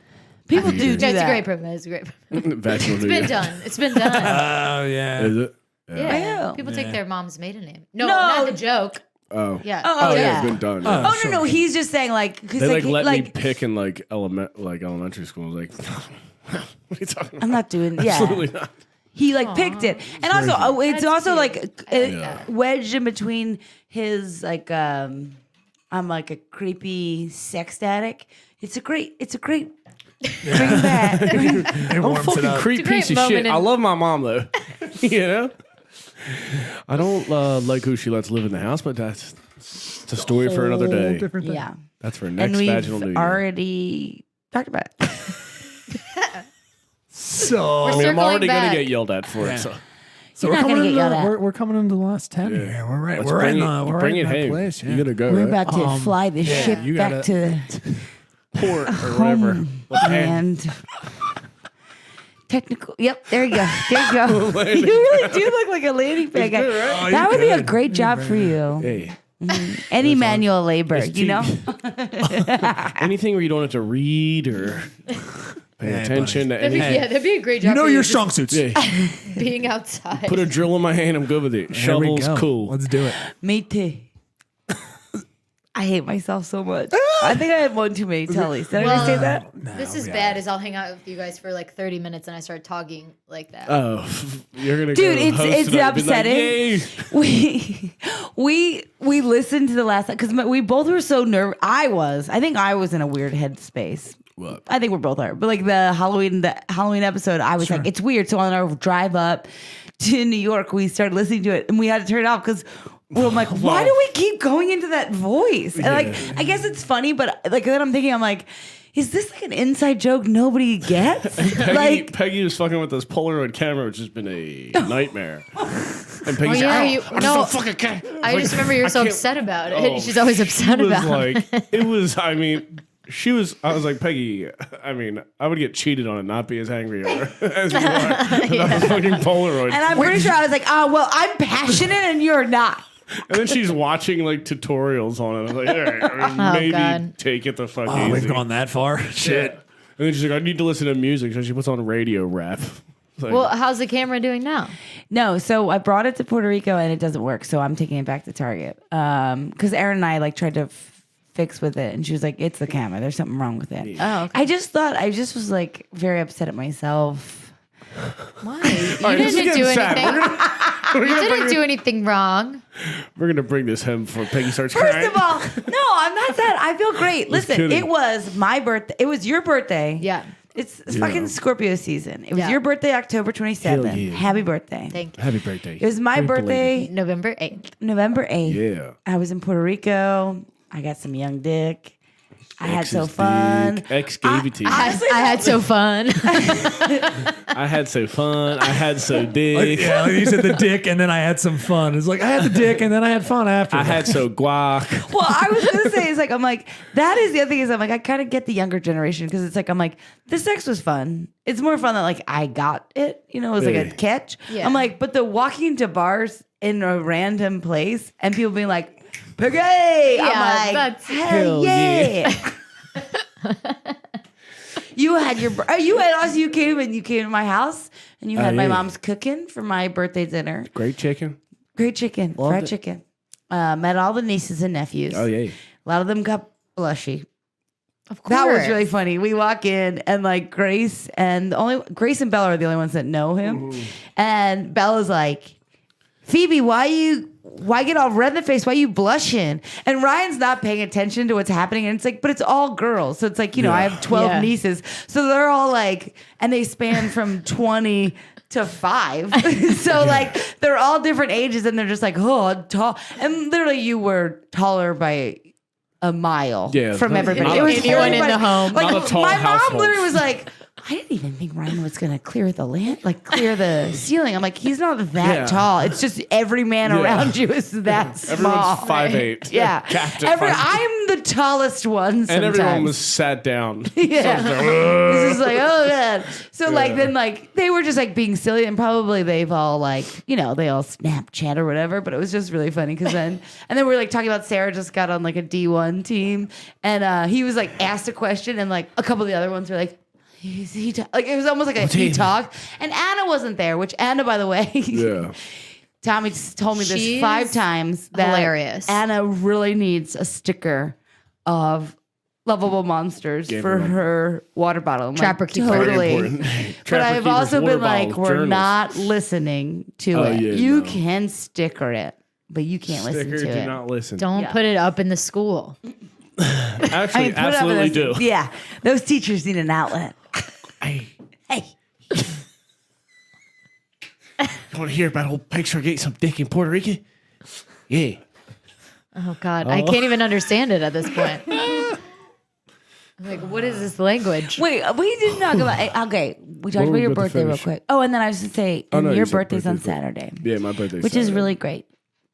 People do That's that. a great premise. It's a great premise. Vaginal New It's been Year. done. It's been done. Oh yeah. Is it? Yeah. know. People take their mom's maiden name. No, No. not the joke. Oh. Yeah. Oh, yeah. yeah. It's been done. Oh. Oh no, he's just saying like because They like, let me pick in like elementary school. Like, what are you talking about? I'm not doing. Yeah, Absolutely not. he like picked it, and also it's That's also cute. like wedged in between his like I'm like a creepy sex addict. It's a great. Bring back. It I'm a warms it fucking up. creep It's a great piece of moment shit. in- I love my mom though. You know. I don't like who she lets live in the house, but it's a story for another day. Different thing. Yeah, That's for and next we've Vaginal New Year. already talked about it. So, I mean, I'm circling already back. gonna get yelled at for it. So so You're we're not gonna coming, get into, yelled at. we're coming into the last 10 here. We're right. let's We're bring in it, the we're bring right it in that home. place. Yeah. You gotta go. We're right? about to fly the ship you back gotta- to Port or whatever. and technical. Yep, there you go. There you go. you really do look like a lady pig. good, right? Oh, That you're would be a good. great job for you. Hey, Any manual labor, It's you know? anything where you don't have to read or pay Hey, attention to That'd be, anything. yeah, that'd be a great job. You know for your just strong suits. Yeah, being outside. put a drill in my hand. I'm good with it. There we Shovel's go. cool. Let's do it. Me too. I hate myself so much. I think I had one too many tellies. Did I already say that? This is bad. Is I'll hang out with you guys for like 30 minutes and I start talking like that. Oh, you're gonna Dude, go it's host tonight and be like, upsetting. "Yay." We listened to the last because we both were so nervous. I think I was in a weird headspace. What? I think we both are. But like the Halloween episode, I was like, it's weird. So on our drive up to New York, we started listening to it and we had to turn it off because I'm like, why do we keep going into that voice? And like, I guess it's funny, but like then I'm thinking, I'm like, is this like an inside joke nobody gets? Peggy was fucking with this Polaroid camera, which has been a nightmare. And Peggy's yeah, like, you- I just no. don't fucking care. I just remember you were so can't- upset about it. Oh, She's always upset It was about like, it. it was, I mean, I was like, Peggy, I mean, I would get cheated on and not be as angry as you are. That was fucking Polaroid. and I'm pretty sure I was like, oh, well, I'm passionate and you're not. And then she's watching like tutorials on it. I was like, all right, I mean, Oh, maybe God. take it the fuck Oh, easy. we've gone that far. Shit. And then she's like, I need to listen to music. So she puts on radio rap. It's like, Well, how's the camera doing now? No, so I brought it to Puerto Rico and it doesn't work. So I'm taking it back to Target. Because Erin and I like tried to fix with it. And she was like, it's the camera. There's something wrong with it. Oh, okay. I just was like very upset at myself. Why? You all right, this is didn't do getting sad. anything. You didn't do anything wrong. We're gonna bring this home before Peggy starts First crying. of all, no, I'm not sad. I feel great. Listen, kidding. it was my birthday. It was your birthday. Yeah. It's fucking Scorpio season. It was Yeah. your birthday, October 27th. Hell yeah. Happy birthday. Thank you. Happy birthday. It was my Happy birthday, November 8th. November 8th. Yeah. I was in Puerto Rico. I got some young dick. I had so Ex's fun. dick. Ex gave it to you. Honestly, I had so fun. I had so fun. I had so dick. Yeah, like you said the dick, and then I had some fun. It's like I had the dick, and then I had fun after. I had so guac. Well, I was gonna say it's like I'm like that is the other thing is I'm like I kind of get the younger generation because it's like I'm like the sex was fun. It's more fun that like I got it, you know, it was like a Yeah. catch. Yeah. I'm like, but the walking to bars in a random place and people being like, Peggy, I'm Yeah, like, that's- hell Hell yeah. You had you came to my house and you had my yeah. mom's cooking for my birthday dinner. Great chicken. Great chicken, Loved fried it. chicken. Met all the nieces and nephews. Oh yeah. A lot of them got blushy. Of course. That was really funny. We walk in and like Grace and Grace and Bella are the only ones that know him. And Bella's like, Phoebe, why get all red in the face? Why are you blushing? And Ryan's not paying attention to what's happening. And it's like, but it's all girls. So it's like, I have 12 Yeah. nieces. So they're all like, and they span from 20 to 5. So like, they're all different ages and they're just like, oh, tall. And literally you were taller by a mile Yeah, from not- everybody. not It was anyone very in the funny. home. Like, Not a tall my mom household. literally was like, I didn't even think Ryan was gonna clear the ceiling. I'm like, he's not that Yeah. tall. It's just every man Yeah. around you is that small. Everyone's 5'8". Yeah, Capped at 5'8". I'm the tallest one. Sometimes. And everyone was sat down. Yeah. This is like, oh god. So like then like they were just like being silly and probably they've all like, they all Snapchat or whatever, but it was just really funny because then we were like talking about Sarah just got on like a D1 team and he was like asked a question and like a couple of the other ones were like like it was almost like a he talk and Anna wasn't there, which Anna, by the way, Yeah. Tommy told me this She's 5 times that hilarious. Anna really needs a sticker of Lovable Monsters Gave for her one. her water bottle. I'm Trapper like, Keeper. Very totally. important. But Trapper I've Keeper's also water been like, bottles, we're journals. not listening to Oh, it. yeah, You no. can sticker it, but you can't Sticker, listen to do it. not listen. Don't Yeah. put it up in the school. Actually, put it up in absolutely this- do. Yeah, those teachers need an outlet. Hey, Hey, you want to hear about old Pegster getting some dick in Puerto Rico? Yeah. Oh God, I can't even understand it at this point. I'm like, what is this language? wait, we did not go about. Okay, we talked were about we your about to birthday real finish? quick. Oh, and then I was going to say, Oh, and no, your you said birthday's on birthday. Saturday, Yeah, my birthday's which is Saturday. really great,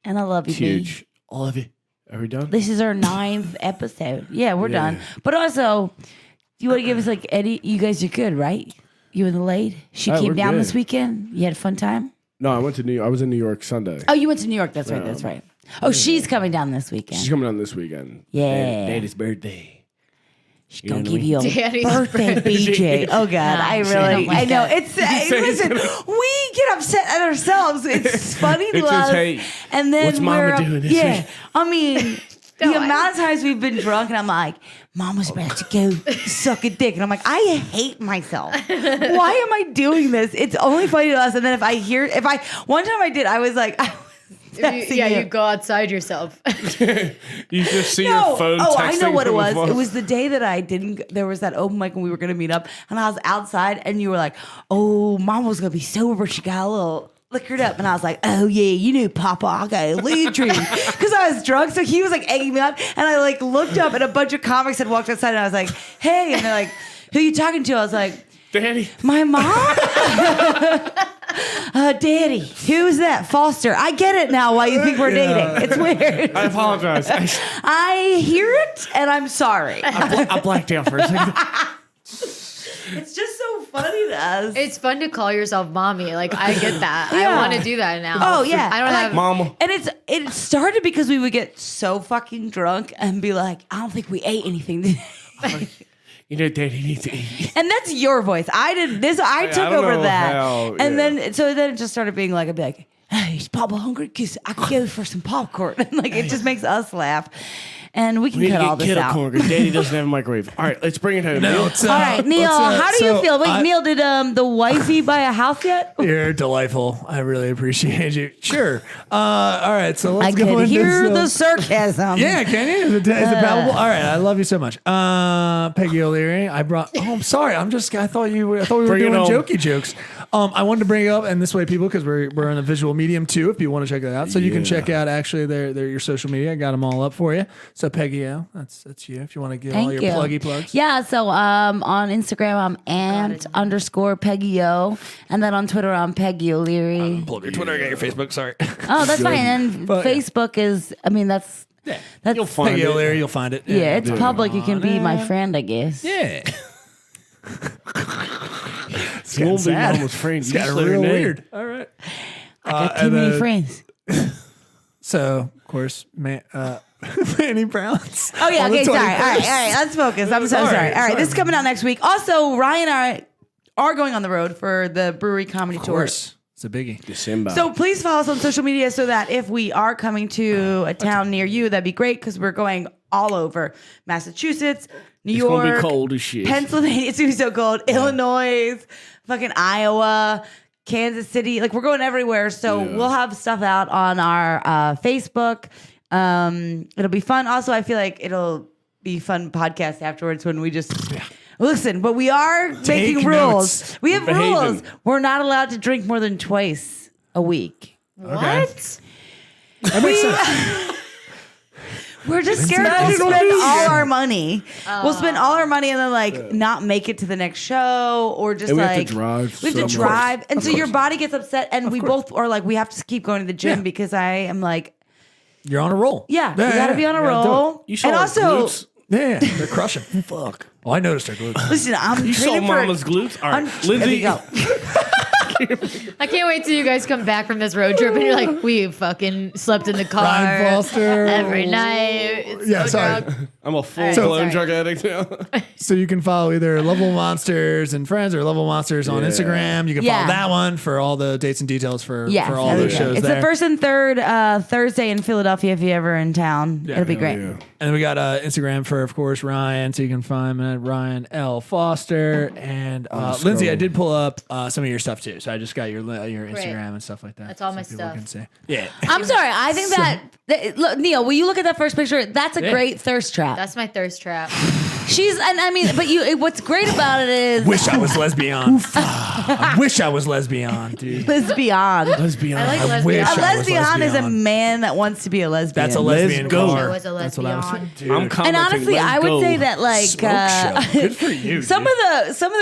and I love you, B. huge. I love you. Are we done? This is our 9th episode. Yeah, we're Yeah. done. But also, you want to give us like Eddie? You guys are good, right? You and the lady. She Oh, came we're down good. this weekend. You had a fun time. No, I went to New York. I was in New York Sunday. Oh, you went to New York. That's right. That's right. Oh, she's coming down this weekend. She's coming on this weekend. Yeah. Daddy's birthday. She's You know gonna what I give you a Daddy's birthday, BJ. Oh God, I Nice. really, I know. like It's listen, we get upset at ourselves. It's funny to It's just, us, hey, and then what's Mama we're doing this yeah. week? I mean, the No, I- amount of times we've been drunk, and I'm like, Mama's about to go suck a dick, and I'm like, I hate myself. Why am I doing this? It's only funny to us. And then one time I did, I was like. You go outside yourself. You just see your phone texting I know what it from was. afar. It was the day that I didn't. There was that open mic when we were going to meet up, and I was outside, and you were like, "Oh, Mom was going to be sober. She got a little liquored up," and I was like, "Oh yeah, Papa, I got a lead dream," because I was drunk. So he was like egging me on, and I like looked up, and a bunch of comics had walked outside, and I was like, "Hey," and they're like, "Who are you talking to?" I was like, Daddy. "My mom." Daddy, who's that? Foster. I get it now why you think we're dating. It's weird. I apologize. I hear it and I'm sorry. I blacked out for a second. It's just so funny to us. It's fun to call yourself mommy. Like I get that. Yeah. I want to do that now. Oh yeah. I don't have. Mama. And it started because we would get so fucking drunk and be like, I don't think we ate anything today. You know, Daddy needs to eat. And that's your voice. I did this. I took don't over know that. how, And yeah. then it just started being like, I'd be like, hey, is Papa hungry? Because I could go for some popcorn. And like, it just makes us laugh. and we can We need cut all to this get out. corner because Daddy doesn't have a microwave. All right, let's bring it home. No, Neil. it's, All right, Neil, how do you feel? Wait, Neil, did the wifey buy a house yet? You're delightful. I really appreciate you. Sure. All right, so let's I go could into hear some- the sarcasm. Yeah, can you? Is it palpable? All right, I love you so much. Peggy O'Leary, I'm sorry. I thought we were Bring it doing home. jokey jokes. I wanted to bring it up, and this way, people, because we're on a visual medium too. If you want to check that out, so you can check out actually their your social media. I got them all up for you. So Peggy O, that's you. If you want to give all Thank your you. pluggy plugs. Yeah, so on Instagram I'm ant_Peggy O, and then on Twitter I'm Peggy O'Leary. Pull up your Twitter. I got your Facebook. Sorry. Oh, that's fine. And But, yeah. Facebook is, I mean, that's You'll find Peggy it. O'Leary, you'll find it. yeah, it's public. You can be my friend, I guess. Yeah. You won't be mama's friend. It's You got just let her real name. weird. All right. I got too many friends. So, of course, Manny Brown's. Oh yeah, on the okay, sorry. All 21st. right, let's focus. I'm so Sorry, sorry. All right, sorry. this is coming out next week. Also, Ryan and I are going on the road for the brewery comedy Of tour. course. It's a biggie. December. So please follow us on social media so that if we are coming to a town near you, that'd be great because we're going all over Massachusetts, New it's York, gonna be cold as shit. Pennsylvania. It's gonna be so cold. Illinois, fucking Iowa, Kansas City. Like we're going everywhere. So we'll have stuff out on our Facebook. It'll be fun. Also, I feel like it'll be fun podcast afterwards when we just listen. But we are making rules. notes. We have We're behaving. rules. We're not allowed to drink more than twice a week. What? That makes sense. We're just scared to spend all our money. We'll spend all our money and then like not make it to the next show or just And we have like to drive. We have to so drive, much. and so your body gets upset, and we both are like, we have to keep going to the gym because I am like, You're on a roll. yeah, we got to be on a You gotta do roll. You saw And her also, glutes? Yeah, they're crushing. Fuck. Oh, I noticed her glutes. listen, I'm You saw training for. Mama's glutes? All right, There we Lindsay. go. I can't wait till you guys come back from this road trip and you're like, we fucking slept in the car Ryan Foster. every night. It's Yeah, so sorry. drunk. I'm a sorry. full-blown drug addict now. So you can follow either Lovable Monsters and Friends or Lovable Monsters on Yeah. Instagram. You can Yeah. follow that one for all the dates and details for Yes, all that'd those be shows great. It's there. the first and third Thursday in Philadelphia if you're ever in town. It'll be great. Yeah. And we got Instagram for, of course, Ryan. So you can find him at Ryan L. Foster. And Lindsay, I did pull up some of your stuff too. So I just got your Instagram and stuff like that. That's all so my people stuff. can see. Yeah. I'm sorry. I think look, Neil, will you look at that first picture? That's a great thirst trap. That's my thirst trap. And I mean, but what's great about it is Wish I was lesbian. I wish I was lesbian, dude. lesbian. Lesbian. I like I lesbian. wish A I was lesbian is a lesbian. man that wants to be a lesbian. That's a lesbian go. car. I was a That's what I was lesbian. dude. I'm And commenting. honestly, Let's I would go. say that like Smoke show. Good for you. some of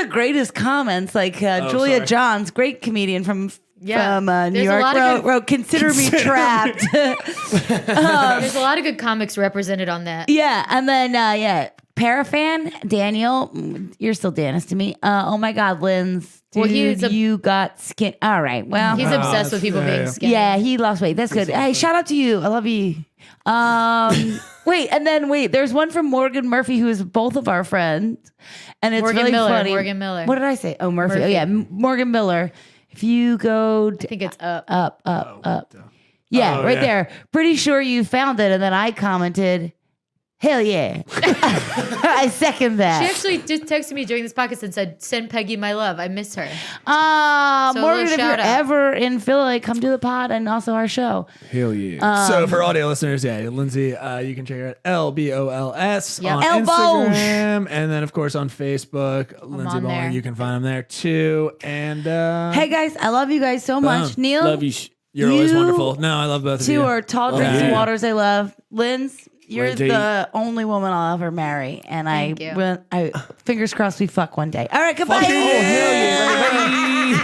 the greatest comments, like Julia sorry. Johns, great comedian from Yeah. New There's a York, lot of good- wrote "Consider Me Trapped." There's a lot of good comics represented on that. Yeah, and then Parafan Daniel, you're still Danis to me. Oh my God, Linz, dude, Well, he's a- you got skin. All right, well, He's obsessed with people being skinny. yeah, he lost weight. That's good. Hey, shout out to you. I love you. Wait. There's one from Morgan Murphy, who is both of our friends, and it's Morgan really Miller, funny. Morgan Miller. What did I say? Oh, Murphy. Oh Murphy. yeah, Morgan Miller. If you go I think it's up. up. Yeah, Oh, right yeah. there. Pretty sure you found it, and then I commented, "Hell yeah!" I second She that. actually just texted me during this podcast and said, "Send Peggy my love. I miss her." So a Morgan, little if you're shout out. ever in Philly, come to the pod and also our show. Hell yeah. So for audio listeners, yeah, Lindsay, you can check her out LBOLS Yep. on Elbows. Instagram, and then of course on Facebook, Lindsay on Bowling. there. You can find them there too. And Hey guys, I love you guys so much. Neil, Love you. you're always you wonderful. No, I love both of two you. are tall drinks yeah. and waters I love. Linz, you're Lindsay. the only woman I'll ever marry, and Thank you. I fingers crossed we fuck one day. All right, goodbye. Oh, hell yeah.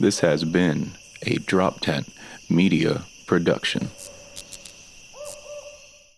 This has been a Drop Tent Media Production.